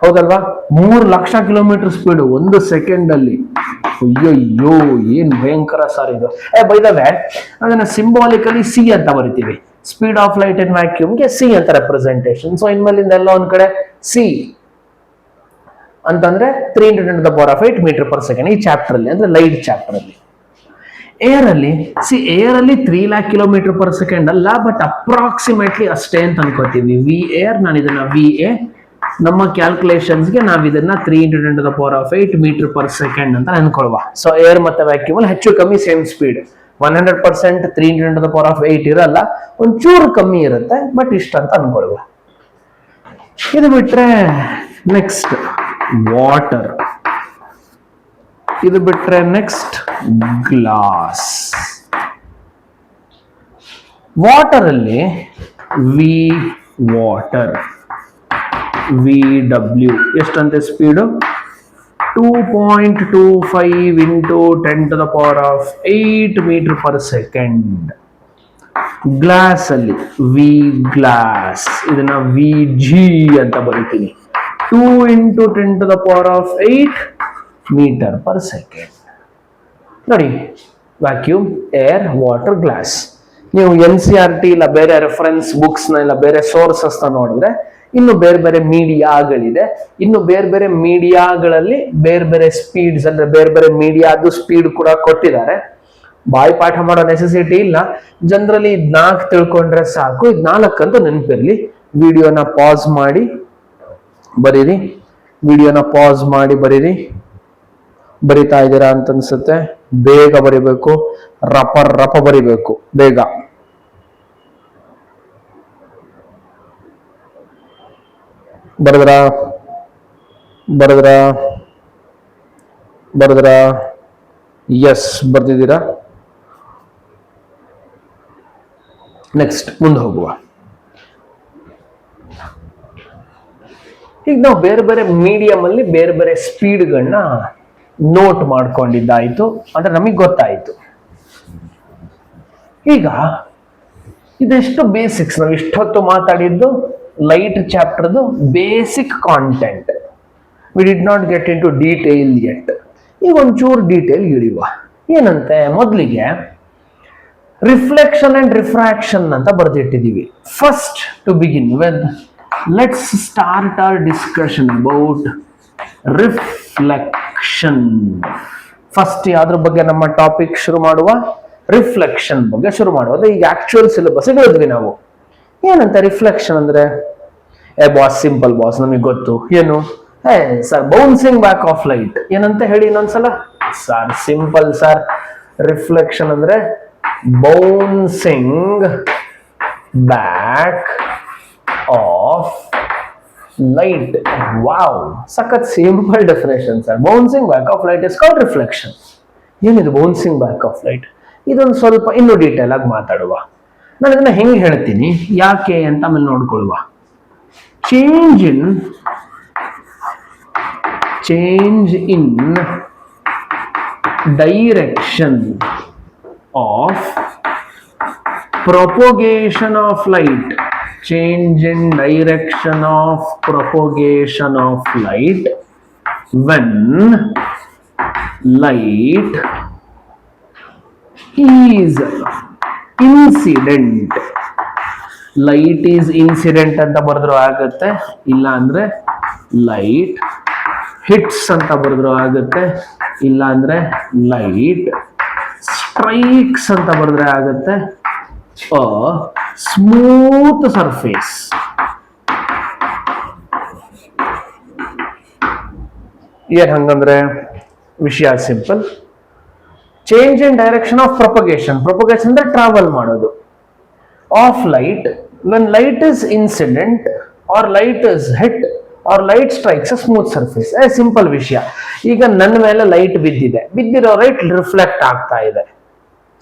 ಹೌದಲ್ವಾ? 3,00,000 ಕಿಲೋಮೀಟರ್ ಸ್ಪೀಡ್ 1 ಸೆಕೆಂಡ್ ಅಲ್ಲಿ. ಅಯ್ಯಯ್ಯೋ, ಏನ್ ಭಯಂಕರ ಸರ್ ಇದು. ಬೈ ದ ವೇ, ಅದನ್ನ ಸಿಂಬಾಲಿಕಲಿ ಸಿ ಅಂತ ಬರಿತೀವಿ. ಸ್ಪೀಡ್ ಆಫ್ ಲೈಟ್ ಇನ್ ವ್ಯಾಕ್ಯೂಮ್ಗೆ ಸಿ ಅಂತ ರೆಪ್ರೆಸೆಂಟೇಷನ್. ಸೊ ಇನ್ಮೇಲಿಂದ ಎಲ್ಲ ಒಂದ್ ಕಡೆ ಸಿ ಅಂತಂದ್ರೆ 300 × 10⁸ ಮೀಟರ್ ಪರ್ ಸೆಕೆಂಡ್. ಈ ಚಾಪ್ಟರ್ ಅಲ್ಲಿ ಅಂದ್ರೆ ಲೈಟ್ ಚಾಪ್ಟರ್ ಅಲ್ಲಿ. ಏರ್ ಅಲ್ಲಿ ಏರ್ ಅಲ್ಲಿ 3,00,000 ಕಿಲೋಮೀಟರ್ ಪರ್ ಸೆಕೆಂಡ್ ಅಲ್ಲ, ಬಟ್ ಅಪ್ರಾಕ್ಸಿಮೇಟ್ಲಿ ಅಷ್ಟೇ ಅಂತ ಅನ್ಕೋತೀವಿ. ವಿ ಏರ್, ನಾನು ಇದನ್ನ ವಿ ಎ, ನಮ್ಮ ಕ್ಯಾಲ್ಕುಲೇಷನ್ಸ್ಗೆ ನಾವು ಇದನ್ನ 300 × 10⁸ ಮೀಟರ್ ಪರ್ ಸೆಕೆಂಡ್ ಅಂತ ಅನ್ಕೊಳ್ವಾ. ಸೊ ಏರ್ ಮತ್ತೆ ವ್ಯಾಕ್ಯೂಮ್ ಅಲ್ಲಿ ಹೆಚ್ಚು ಕಮ್ಮಿ ಸೇಮ್ ಸ್ಪೀಡ್. 100% 300 × 10⁸ ಇರಲ್ಲ, ಒಂಚೂರು ಕಮ್ಮಿ ಇರುತ್ತೆ, ಬಟ್ ಇಷ್ಟ ಅಂತ ಅನ್ಕೊಳ್ವ. ಇದು ಬಿಟ್ರೆ ನೆಕ್ಸ್ಟ್ ವಾಟರ್. ಇದು ಬಿಟ್ರೆ ನೆಕ್ಸ್ಟ್ ಗ್ಲಾಸ್. ವಾಟರ್ ಅಲ್ಲಿ ವಿ ವಾಟರ್, ವಿ ಡಬ್ಲ್ಯೂ ಎಷ್ಟಂತೆ speed? 2.25 × 10⁸ metre per second. Glass ಅಲ್ಲಿ ವಿ ಗ್ಲಾಸ್, ಇದನ್ನ ವಿ ಜಿ ಅಂತ ಬರೀತೀನಿ. 2 × 10⁸ ಮೀಟರ್ ಪರ್ ಸೆಕೆಂಡ್. ನೋಡಿ, ವ್ಯಾಕ್ಯೂಮ್, ಏರ್, ವಾಟರ್, ಗ್ಲಾಸ್. ನೀವು NCERT ಇಲ್ಲ ಬೇರೆ ರೆಫರೆನ್ಸ್ ಬುಕ್ಸ್ ನ ಇಲ್ಲ ಬೇರೆ ಸೋರ್ಸಸ್ ನ ನೋಡಿದ್ರೆ ಇನ್ನು ಬೇರೆ ಬೇರೆ ಮೀಡಿಯಾಗಳಿದೆ. ಇನ್ನು ಬೇರೆ ಬೇರೆ ಮೀಡಿಯಾಗಳಲ್ಲಿ ಬೇರೆ ಬೇರೆ ಸ್ಪೀಡ್ಸ್ ಅಂದ್ರೆ ಬೇರೆ ಬೇರೆ ಮೀಡಿಯಾದು ಸ್ಪೀಡ್ ಕೂಡ ಕೊಟ್ಟಿದ್ದಾರೆ. ಬಾಯಿ ಪಾಠ ಮಾಡೋ ನೆಸೆಸಿಟಿ ಇಲ್ಲ. ಜನರಲಿ 4 ತಿಳ್ಕೊಂಡ್ರೆ ಸಾಕು. 4 ಅಂತ ನೆನಪಿರ್ಲಿ. ವಿಡಿಯೋನ ಪಾಸ್ ಮಾಡಿ ಬರೀರಿ. ವಿಡಿಯೋನ ಪಾಸ್ ಮಾಡಿ ಬರೀರಿ. ಬರಿತಾ ಇದ್ದೀರಾ ಅಂತ ಅನ್ಸುತ್ತೆ. ಬೇಗ ಬರಿಬೇಕು, ರಪ ಬರಿಬೇಕು, ಬೇಗ. ಬರೆದ್ರಾ? ಎಸ್, ಬರ್ದಿದ್ದೀರಾ? ನೆಕ್ಸ್ಟ್ ಮುಂದೆ ಹೋಗುವ. ಈಗ ನಾವು ಬೇರೆ ಬೇರೆ ಮೀಡಿಯಂ ಅಲ್ಲಿ ಬೇರೆ ಬೇರೆ ಸ್ಪೀಡ್ಗಳನ್ನ ನೋಟ್ ಮಾಡ್ಕೊಂಡಿದ್ದಾಯ್ತು, ಅಂದ್ರೆ ನಮಗೆ ಗೊತ್ತಾಯ್ತು. ಈಗ ಇದೆಷ್ಟು ಬೇಸಿಕ್ಸ್ ನಾವು ಇಷ್ಟೊತ್ತು ಮಾತಾಡಿದ್ದು ಲೈಟ್ ಚಾಪ್ಟರ್ದು basic content. We did not get into detail yet. ಈಗ ಒಂಚೂರು ಡೀಟೇಲ್ ಇಳಿಯುವ. ಏನಂತೆ, ಮೊದಲಿಗೆ ರಿಫ್ಲೆಕ್ಷನ್ ಅಂಡ್ ರಿಫ್ರಾಕ್ಷನ್ ಅಂತ ಬರೆದಿಟ್ಟಿದ್ದೀವಿ. First to begin with, let's start our discussion about reflection. First ಯಾವ್ದ್ರ ಬಗ್ಗೆ ನಮ್ಮ ಟಾಪಿಕ್ ಶುರು ಮಾಡುವ? ರಿಫ್ಲೆಕ್ಷನ್ ಬಗ್ಗೆ ಶುರು ಮಾಡುವ. ಈಗ ಆಕ್ಚುಯಲ್ ಸಿಲೆಬಸ್ ಹೇಳಿದ್ವಿ ನಾವು. ಏನಂತ ರಿಫ್ಲೆಕ್ಷನ್ ಅಂದ್ರೆ? ಬಾಸ್, ಸಿಂಪಲ್ ಬಾಸ್, ನಮಗೆ ಗೊತ್ತು. ಏನು sir? Bouncing back of light. ಏನಂತ ಹೇಳಿ ಇನ್ನೊಂದ್ಸಲ ಸರ್? Simple sir. ರಿಫ್ಲೆಕ್ಷನ್ ಅಂದ್ರೆ bouncing back of light. Wow, ಸಖತ್ simple definition sir. Bouncing back of light is called reflection. ಏನಿದು ಬೌನ್ಸಿಂಗ್ ಬ್ಯಾಕ್ ಆಫ್ ಲೈಟ್? ಇದೊಂದು ಸ್ವಲ್ಪ ಇನ್ನೂ ಡೀಟೇಲ್ ಆಗಿ ಮಾತಾಡುವ. ನಾನು ಇದನ್ನ ಹೆಂಗೆ ಹೇಳ್ತೀನಿ, ಯಾಕೆ ಅಂತ ಆಮೇಲೆ ನೋಡ್ಕೊಳ್ಳುವ. Change in direction of propagation of light. Change in direction of propagation of light when light is incident. Light is incident ಅಂತ ಬರೆದ್ರು ಆಗುತ್ತೆ, ಇಲ್ಲ ಅಂದ್ರೆ light hits ಅಂತ ಬರೆದ್ರು ಆಗುತ್ತೆ, ಇಲ್ಲ ಅಂದ್ರೆ light strikes ಅಂತ ಬರೆದ್ರೆ ಆಗುತ್ತೆ. A smooth surface. ಏನ್ ಹಂಗಂದ್ರೆ ವಿಷಯ simple. Change in direction of propagation. Propagation ಅಂದ್ರೆ ಟ್ರಾವೆಲ್ ಮಾಡೋದು. Of light when light is incident or light is hit or light strikes a smooth surface. Simple ವಿಷಯ. ಈಗ ನನ್ನ ಮೇಲೆ ಲೈಟ್ ಬಿದ್ದಿರೋ ಲೈಟ್ ರಿಫ್ಲೆಕ್ಟ್ ಆಗ್ತಾ ಇದೆ.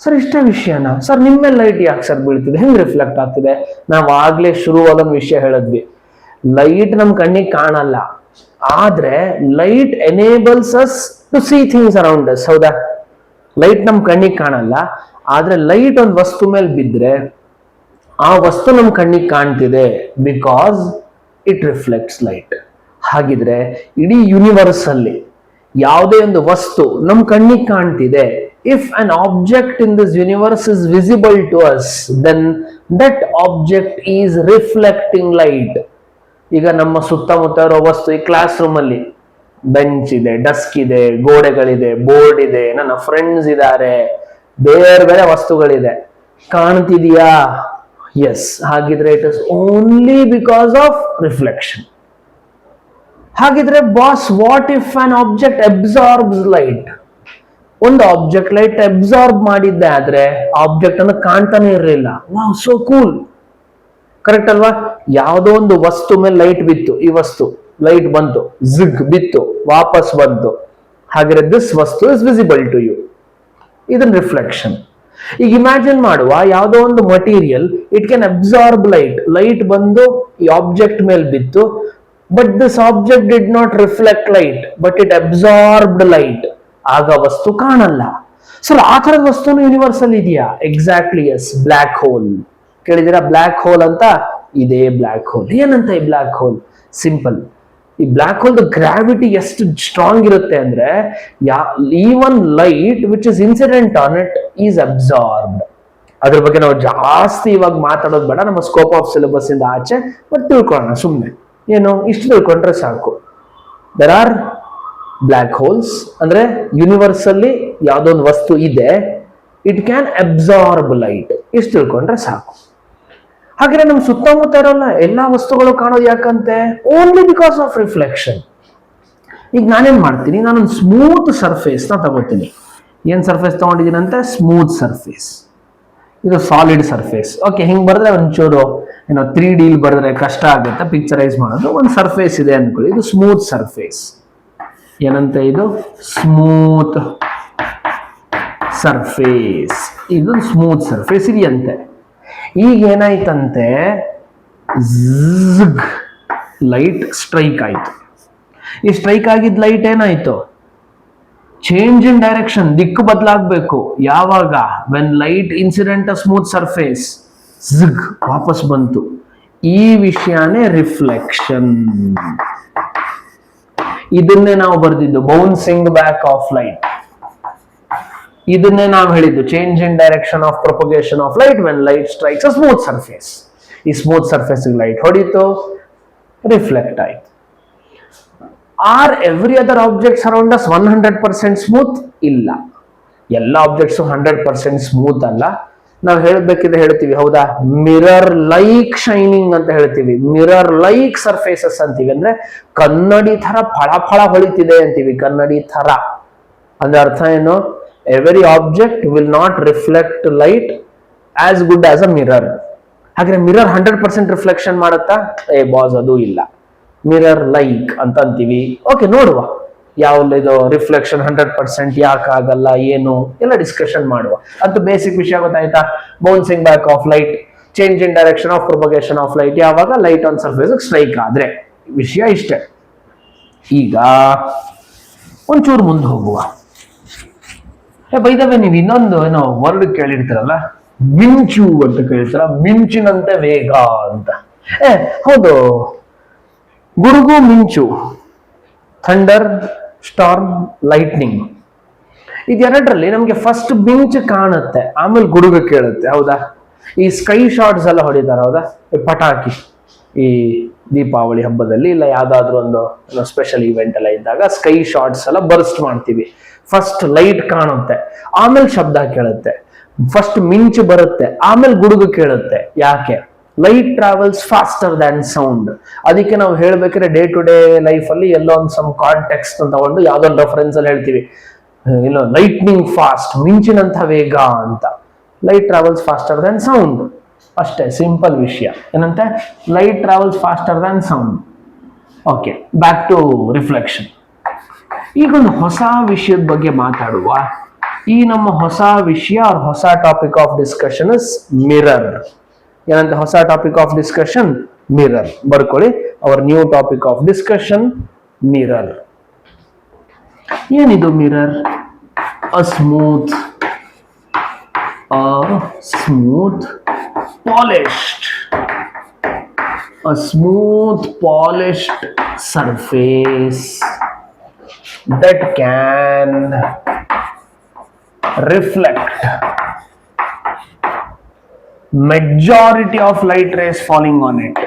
ಸರ್ ಇಷ್ಟೇ ವಿಷಯನಾ ಸರ್? ನಿಮ್ಮ ಮೇಲೆ ಲೈಟ್ ಯಾಕೆ ಸರ್ ಬೀಳ್ತಿದೆ? ಹೆಂಗ್ ರಿಫ್ಲೆಕ್ಟ್ ಆಗ್ತಿದೆ? ನಾವು ಆಗ್ಲೇ ಶುರುವಾದ ವಿಷಯ ಹೇಳಿದ್ವಿ. ಲೈಟ್ ನಮ್ ಕಣ್ಣಿಗೆ ಕಾಣಲ್ಲ, ಆದ್ರೆ light enables us to see things around us. ಹೌದಾ? ಲೈಟ್ ನಮ್ ಕಣ್ಣಿಗೆ ಕಾಣಲ್ಲ, ಆದ್ರೆ ಲೈಟ್ ಒಂದು ವಸ್ತು ಮೇಲೆ ಬಿದ್ರೆ ಆ ವಸ್ತು ನಮ್ ಕಣ್ಣಿಗೆ ಕಾಣ್ತಿದೆ, ಬಿಕಾಸ್ ಇಟ್ ರಿಫ್ಲೆಕ್ಟ್ಸ್ ಲೈಟ್. ಹಾಗಿದ್ರೆ ಇಡೀ ಯೂನಿವರ್ಸ್ ಅಲ್ಲಿ ಯಾವುದೇ ಒಂದು ವಸ್ತು ನಮ್ ಕಣ್ಣಿಗೆ ಕಾಣ್ತಿದೆ, if an object in this universe is visible to us, then that object is reflecting light. ಈಗ ನಮ್ಮ ಸುತ್ತಮುತ್ತ ಇರೋ ವಸ್ತು, ಈ ಕ್ಲಾಸ್ ರೂಮ್ ಅಲ್ಲಿ ಬೆಂಚ್ ಇದೆ, ಡೆಸ್ಕ್ ಇದೆ, ಗೋಡೆಗಳಿದೆ, ಬೋರ್ಡ್ ಇದೆ, ನನ್ನ ಫ್ರೆಂಡ್ಸ್ ಇದ್ದಾರೆ, ಬೇರೆ ಬೇರೆ ವಸ್ತುಗಳಿದೆ, ಕಾಣ್ತಿದೆಯಾ? ಎಸ್. ಹಾಗಿದ್ರೆ it is only because of reflection. ಹಾಗಿದ್ರೆ boss, what if an object absorbs light? ಒಂದು ಆಬ್ಜೆಕ್ಟ್ ಲೈಟ್ ಅಬ್ಸಾರ್ಬ್ ಮಾಡಿದ್ದೆ ಆದ್ರೆ ಆಬ್ಜೆಕ್ಟ್ ಅನ್ನು ಕಾಣ್ತಾನೆ ಇರಲಿಲ್ಲ. Wow, so cool. ಕರೆಕ್ಟ್ ಅಲ್ವಾ? ಯಾವುದೋ ಒಂದು ವಸ್ತು ಮೇಲೆ ಲೈಟ್ ಬಿತ್ತು, ಈ ವಸ್ತು ಲೈಟ್ ಬಂತು, ಜಿಗ್ ಬಿತ್ತು, ವಾಪಸ್ ಬಂತು. ಹಾಗಾದ್ರೆ ದಿಸ್ ವಸ್ತು ಇಸ್ ವಿಸಿಬಲ್ ಟು ಯು. ಇದನ್ನ ರಿಫ್ಲೆಕ್ಷನ್. ಈಗ ಇಮ್ಯಾಜಿನ್ ಮಾಡುವ, ಯಾವುದೋ ಒಂದು material it can absorb light, light ಬಂದು ಈ ಆಬ್ಜೆಕ್ಟ್ ಮೇಲೆ ಬಿತ್ತು, but this object did not reflect light, but it absorbed light. ಆಗ ವಸ್ತು ಕಾಣಲ್ಲ. ಸರ್, ಆ ತರದ ವಸ್ತುನು ಯೂನಿವರ್ಸ್ ಅಲ್ಲಿ ಇದೆಯಾ? Exactly, yes. ಬ್ಲ್ಯಾಕ್ ಹೋಲ್ ಕೇಳಿದಿರಾ? ಬ್ಲ್ಯಾಕ್ ಹೋಲ್ ಅಂತ ಇದೇ ಬ್ಲ್ಯಾಕ್ ಹೋಲ್. ಏನಂತ ಈ ಬ್ಲ್ಯಾಕ್ ಹೋಲ್? ಸಿಂಪಲ್. ಈ ಬ್ಲ್ಯಾಕ್ ಹೋಲ್ ಗ್ರಾವಿಟಿ ಎಷ್ಟು ಸ್ಟ್ರಾಂಗ್ ಇರುತ್ತೆ ಅಂದ್ರೆ, even light which is incident on it is absorbed. ಅದ್ರ ಬಗ್ಗೆ ನಾವು ಜಾಸ್ತಿ ಇವಾಗ ಮಾತಾಡೋದು ಬೇಡ, ನಮ್ಮ ಸ್ಕೋಪ್ ಆಫ್ ಸಿಲೆಬಸ್ ಇಂದ ಆಚೆ. ಬಟ್ ತಿಳ್ಕೊಳ್ಳೋಣ ಸುಮ್ಮನೆ, ಏನು ಇಷ್ಟು ತಿಳ್ಕೊಂಡ್ರೆ ಸಾಕು. ದೆರ್ ಆರ್ ಬ್ಲ್ಯಾಕ್ ಹೋಲ್ಸ್ ಅಂದ್ರೆ ಯೂನಿವರ್ಸ್ ಅಲ್ಲಿ ಯಾವುದೋ ಒಂದು ವಸ್ತು ಇದೆ, ಇಟ್ ಕ್ಯಾನ್ ಅಬ್ಸಾರ್ಬ್ ಲೈಟ್. ಇಷ್ಟು ತಿಳ್ಕೊಂಡ್ರೆ ಸಾಕು. ಹಾಗೆ ನಮ್ ಸುತ್ತಮುತ್ತ ಇರೋಲ್ಲ ಎಲ್ಲಾ ವಸ್ತುಗಳು ಕಾಣೋದು ಯಾಕಂತೆ? Only because of reflection. ಈಗ ನಾನೇನ್ ಮಾಡ್ತೀನಿ, ನಾನೊಂದು ಸ್ಮೂತ್ ಸರ್ಫೇಸ್ ನ ತಗೋತೀನಿ. ಏನ್ ಸರ್ಫೇಸ್ ತಗೊಂಡಿದ್ದೀನಿ ಅಂತ? Smooth surface. ಇದು ಸಾಲಿಡ್ ಸರ್ಫೇಸ್. ಓಕೆ, ಹಿಂಗ್ ಬರೆದ್ರೆ ಒಂಚೂರು ಏನೋ 3D ಬರೆದ್ರೆ ಕಷ್ಟ ಆಗುತ್ತೆ ಪಿಕ್ಚರೈಸ್ ಮಾಡೋದು. ಒಂದು ಸರ್ಫೇಸ್ ಇದೆ ಅನ್ಕೊಳ್ಳಿ, ಇದು ಸ್ಮೂತ್ ಸರ್ಫೇಸ್. ಏನಂತ ಇದು? Smooth surface. ಇದು ಸ್ಮೂತ್ ಸರ್ಫೇಸ್ ಇದೆಯಂತೆ. ಈಗ ಏನಾಯ್ತಂತೆ? ಲೈಟ್ ಸ್ಟ್ರೈಕ್ ಆಯ್ತು. ಈ ಸ್ಟ್ರೈಕ್ ಆಗಿದ್ದ ಲೈಟ್ ಏನಾಯ್ತು? ಚೇಂಜ್ ಇನ್ ಡೈರೆಕ್ಷನ್, ದಿಕ್ಕು ಬದಲಾಗಬೇಕು. ಯಾವಾಗ? When light incident a smooth surface, ಝಿಗ್ ವಾಪಸ್ ಬಂತು. ಈ ವಿಷಯನೇ ರಿಫ್ಲೆಕ್ಷನ್. ಇದನ್ನೇ ನಾವು ಬರೆದಿದ್ದು ಬೌನ್ಸಿಂಗ್ ಬ್ಯಾಕ್ ಆಫ್ ಲೈಟ್. ಇದನ್ನೇ ನಾವು ಹೇಳಿದ್ದು change in direction of propagation of light when light strikes a smooth surface. ಈ ಸ್ಮೂತ್ ಸರ್ಫೇಸ್ ಲೈಟ್ ಹೊಡಿತು, ರಿಫ್ಲೆಕ್ಟ್ ಆಯ್ತು. Are every other objects around us 100% smooth? ಇಲ್ಲ, ಎಲ್ಲ ಆಬ್ಜೆಕ್ಟ್ಸ್ 100% ಸ್ಮೂತ್ ಅಲ್ಲ. ನಾವು ಹೇಳ್ಬೇಕಿದ್ರೆ ಹೇಳ್ತೀವಿ, ಹೌದಾ? ಮಿರರ್ ಲೈಕ್ ಶೈನಿಂಗ್ ಅಂತ ಹೇಳ್ತೀವಿ, ಮಿರರ್ ಲೈಕ್ ಸರ್ಫೇಸಸ್ ಅಂತೀವಿ. ಅಂದ್ರೆ ಕನ್ನಡಿ ತರ ಫಳ ಫಳ ಹೊಳಿತಿದೆ ಅಂತೀವಿ, ಕನ್ನಡಿ ತರ. ಅಂದ್ರೆ ಅರ್ಥ ಏನು? Every object will not reflect light as good as a mirror. ಹಾಗೆ ಮಿರರ್ 100% ರಿಫ್ಲೆಕ್ಷನ್ ಮಾಡುತ್ತಾ? ಏ ಬಾಸ್, ಅದು ಇಲ್ಲ. ಮಿರರ್ ಲೈಕ್ ಅಂತ ಅಂತೀವಿ. ಓಕೆ, ನೋಡುವ ಯಾವ್ದು ರಿಫ್ಲೆಕ್ಷನ್ 100% ಯಾಕಾಗಲ್ಲ, ಏನು ಎಲ್ಲ ಡಿಸ್ಕಷನ್ ಮಾಡುವ. ಅಂತ ಬೇಸಿಕ್ ವಿಷಯ ಗೊತ್ತಾಯ್ತಾ? Bouncing back of light, change in direction of propagation of light, ಯಾವಾಗ ಲೈಟ್ ಆನ್ ಸರ್ಫೇಸ್ ಸ್ಟ್ರೈಕ್ ಆದ್ರೆ. ವಿಷಯ ಇಷ್ಟೇ. ಈಗ ಒಂಚೂರು ಮುಂದೆ ಹೋಗುವ. ಬೈದವೆ, ನೀವು ಇನ್ನೊಂದು ಏನೋ ವರ್ಡ್ ಕೇಳಿರ್ತೀರಲ್ಲ, ಮಿಂಚು ಅಂತ ಕೇಳ್ತಾರ. ಮಿಂಚಿನಂತೆ ವೇಗ ಅಂತ. ಹೌದು, ಗುಡುಗು ಮಿಂಚು, ಥಂಡರ್, ಸ್ಟಾರ್ಮ್, ಲೈಟ್ನಿಂಗ್, ಇದೆರಡರಲ್ಲಿ ನಮ್ಗೆ ಫಸ್ಟ್ ಮಿಂಚು ಕಾಣುತ್ತೆ, ಆಮೇಲೆ ಗುಡುಗು ಕೇಳುತ್ತೆ. ಹೌದಾ? ಈ ಸ್ಕೈ ಶಾಟ್ಸ್ ಎಲ್ಲ ಹೊಡಿತಾರೆ, ಹೌದಾ? ಈ ಪಟಾಕಿ, ಈ ದೀಪಾವಳಿ ಹಬ್ಬದಲ್ಲಿ ಇಲ್ಲ ಯಾವ್ದಾದ್ರು ಒಂದು ಸ್ಪೆಷಲ್ ಇವೆಂಟ್ ಎಲ್ಲ ಇದ್ದಾಗ ಸ್ಕೈ ಶಾಟ್ಸ್ ಎಲ್ಲ ಬರ್ಸ್ಟ್ ಮಾಡ್ತೀವಿ. ಫಸ್ಟ್ ಲೈಟ್ ಕಾಣುತ್ತೆ, ಆಮೇಲೆ ಶಬ್ದ ಕೇಳುತ್ತೆ. ಫಸ್ಟ್ ಮಿಂಚು ಬರುತ್ತೆ, ಆಮೇಲೆ ಗುಡುಗು ಕೇಳುತ್ತೆ. ಯಾಕೆ? Light travels faster than sound. ಅದಕ್ಕೆ ನಾವು ಹೇಳ್ಬೇಕಾದ್ರೆ ಡೇ ಟು ಡೇ ಲೈಫ್ ಅಲ್ಲಿ ಎಲ್ಲೋ ಒಂದು ಸಮ್ ಕಾಂಟೆಕ್ಸ್ಟ್ ತಗೊಂಡು ಯಾವ್ದೊಂದು ರೆಫರೆನ್ಸ್ ಅಲ್ಲಿ ಹೇಳ್ತೀವಿ, ಇಲ್ಲ ಲೈಟ್ನಿಂಗ್ ಫಾಸ್ಟ್, ಮಿಂಚಿನಂತ ವೇಗ ಅಂತ. Light travels faster than sound, ಅಷ್ಟೇ, ಸಿಂಪಲ್ ವಿಷಯ. ಏನಂತೆ? Light travels faster than sound. Okay, back to reflection. ಈಗ ಒಂದು ಹೊಸ ವಿಷಯದ ಬಗ್ಗೆ ಮಾತಾಡುವ. ಈ ನಮ್ಮ ಹೊಸ ವಿಷಯ, ಹೊಸ topic of discussion is mirror. ಏನಂತ ಹೊಸ ಟಾಪಿಕ್ ಆಫ್ ಡಿಸ್ಕಷನ್? ಮಿರರ್. ಬರ್ಕೊಳ್ಳಿ, our new topic of discussion, mirror. ಏನಿದು mirror? A smooth polished a smooth polished surface that can reflect majority of light rays falling on it.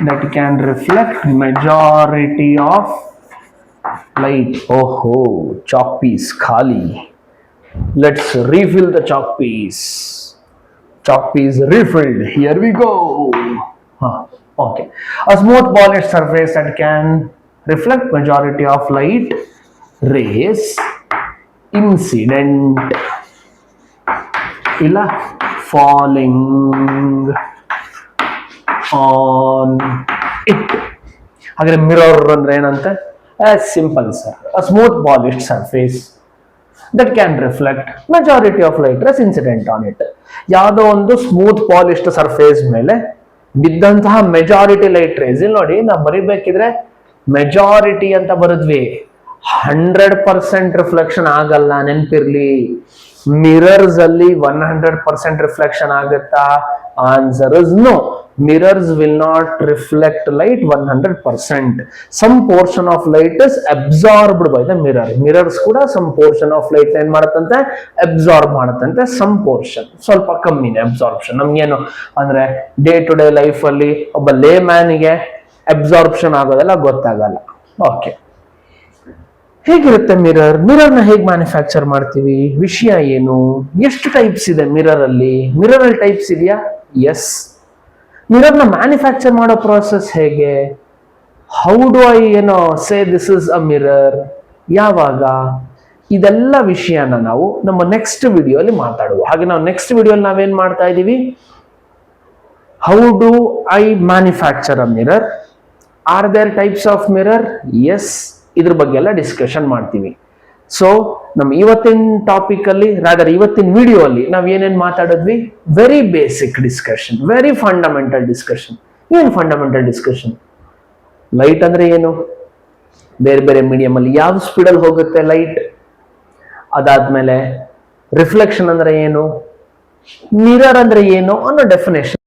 That can reflect majority of light. Oh, chalk piece khali. Let's refill the chalk piece. Chalk piece refilled. Here we go. Okay. A smooth polished surface that can reflect majority of light rays incident ಇಲ್ಲ falling on it. ಹಾಗಾದ್ರೆ mirror ಅಂದ್ರೆ ಏನಂತೆ? Simple sir, a smooth polished surface that can reflect majority of light rays incident on it. ಯಾವುದೋ ಒಂದು smooth polished surface ಮೇಲೆ ಬಿದ್ದಂತಹ majority light race, ಇಲ್ಲಿ ನೋಡಿ ನಾವು ಬರಿಬೇಕಿದ್ರೆ ಮೆಜಾರಿಟಿ ಅಂತ ಬರೆದ್ವಿ, 100% ರಿಫ್ಲೆಕ್ಷನ್ ಆಗಲ್ಲ, ನೆನ್ಪಿರ್ಲಿ. ಮಿರರ್ಸ್ ಅಲ್ಲಿ 100% ರಿಫ್ಲೆಕ್ಷನ್ ಆಗುತ್ತಾ? Answer is no. Mirrors will not reflect light 100%. Some portion of light is absorbed by the mirror. Mirrors ಕೂಡ some portion of light ಏನ್ ಮಾಡತ್ತಂತೆ? absorb ಮಾಡತ್ತಂತೆ. some portion, ಸ್ವಲ್ಪ ಕಮ್ಮಿನೇ absorption. ನಮ್ಗೇನು ಅಂದ್ರೆ ಡೇ ಟು ಡೇ ಲೈಫ್ ಅಲ್ಲಿ ಒಬ್ಬ ಲೇ ಮ್ಯಾನಿಗೆ ಅಬ್ಸಾರ್ಪ್ಷನ್ ಆಗೋದೆಲ್ಲ ಗೊತ್ತಾಗಲ್ಲ. ಓಕೆ, ಹೇಗಿರುತ್ತೆ ಮಿರರ್? ಮಿರರ್ನ ಹೇಗೆ ಮ್ಯಾನುಫ್ಯಾಕ್ಚರ್ ಮಾಡ್ತೀವಿ? ವಿಷಯ ಏನು? ಎಷ್ಟು ಟೈಪ್ಸ್ ಇದೆ ಮಿರರ್ ಅಲ್ಲಿ? ಮಿರರ್ ಅಲ್ಲಿ ಟೈಪ್ಸ್ ಇದೆಯಾ? ಎಸ್. ಮಿರರ್ನ ಮ್ಯಾನುಫ್ಯಾಕ್ಚರ್ ಮಾಡೋ ಪ್ರೋಸೆಸ್ ಹೇಗೆ? How do I say this is a mirror? ಯಾವಾಗ? ಇದೆಲ್ಲ ವಿಷಯನ ನಾವು ನಮ್ಮ ನೆಕ್ಸ್ಟ್ ವಿಡಿಯೋ ಅಲ್ಲಿ ಮಾತಾಡುವ. ಹಾಗೆ ನಾವು ನೆಕ್ಸ್ಟ್ ವಿಡಿಯೋಲಿ ನಾವೇನ್ ಮಾಡ್ತಾ ಇದೀವಿ? How do I manufacture a mirror? Are there types of mirror? Yes, ಇದ್ರ ಬಗ್ಗೆ ಎಲ್ಲ ಡಿಸ್ಕಷನ್ ಮಾಡ್ತೀವಿ. ಸೊ ನಮ್ಮ ಇವತ್ತಿನ ಟಾಪಿಕ್ ಅಲ್ಲಿ, ರಾದರ್ ಇವತ್ತಿನ ವಿಡಿಯೋ ಅಲ್ಲಿ ನಾವ್ ಏನೇನ್ ಮಾತಾಡಿದ್ವಿ? Very basic discussion, very fundamental discussion. ಏನ್ ಫಂಡಮೆಂಟಲ್ ಡಿಸ್ಕಷನ್? ಲೈಟ್ ಅಂದ್ರೆ ಏನು? ಬೇರೆ ಬೇರೆ ಮೀಡಿಯಂ ಅಲ್ಲಿ ಯಾವ ಸ್ಪೀಡಲ್ಲಿ ಹೋಗುತ್ತೆ ಲೈಟ್? ಅದಾದ್ಮೇಲೆ ರಿಫ್ಲೆಕ್ಷನ್ ಅಂದ್ರೆ ಏನು? ಮಿರರ್ ಅಂದ್ರೆ ಏನು ಅನ್ನೋ ಡೆಫಿನೇಷನ್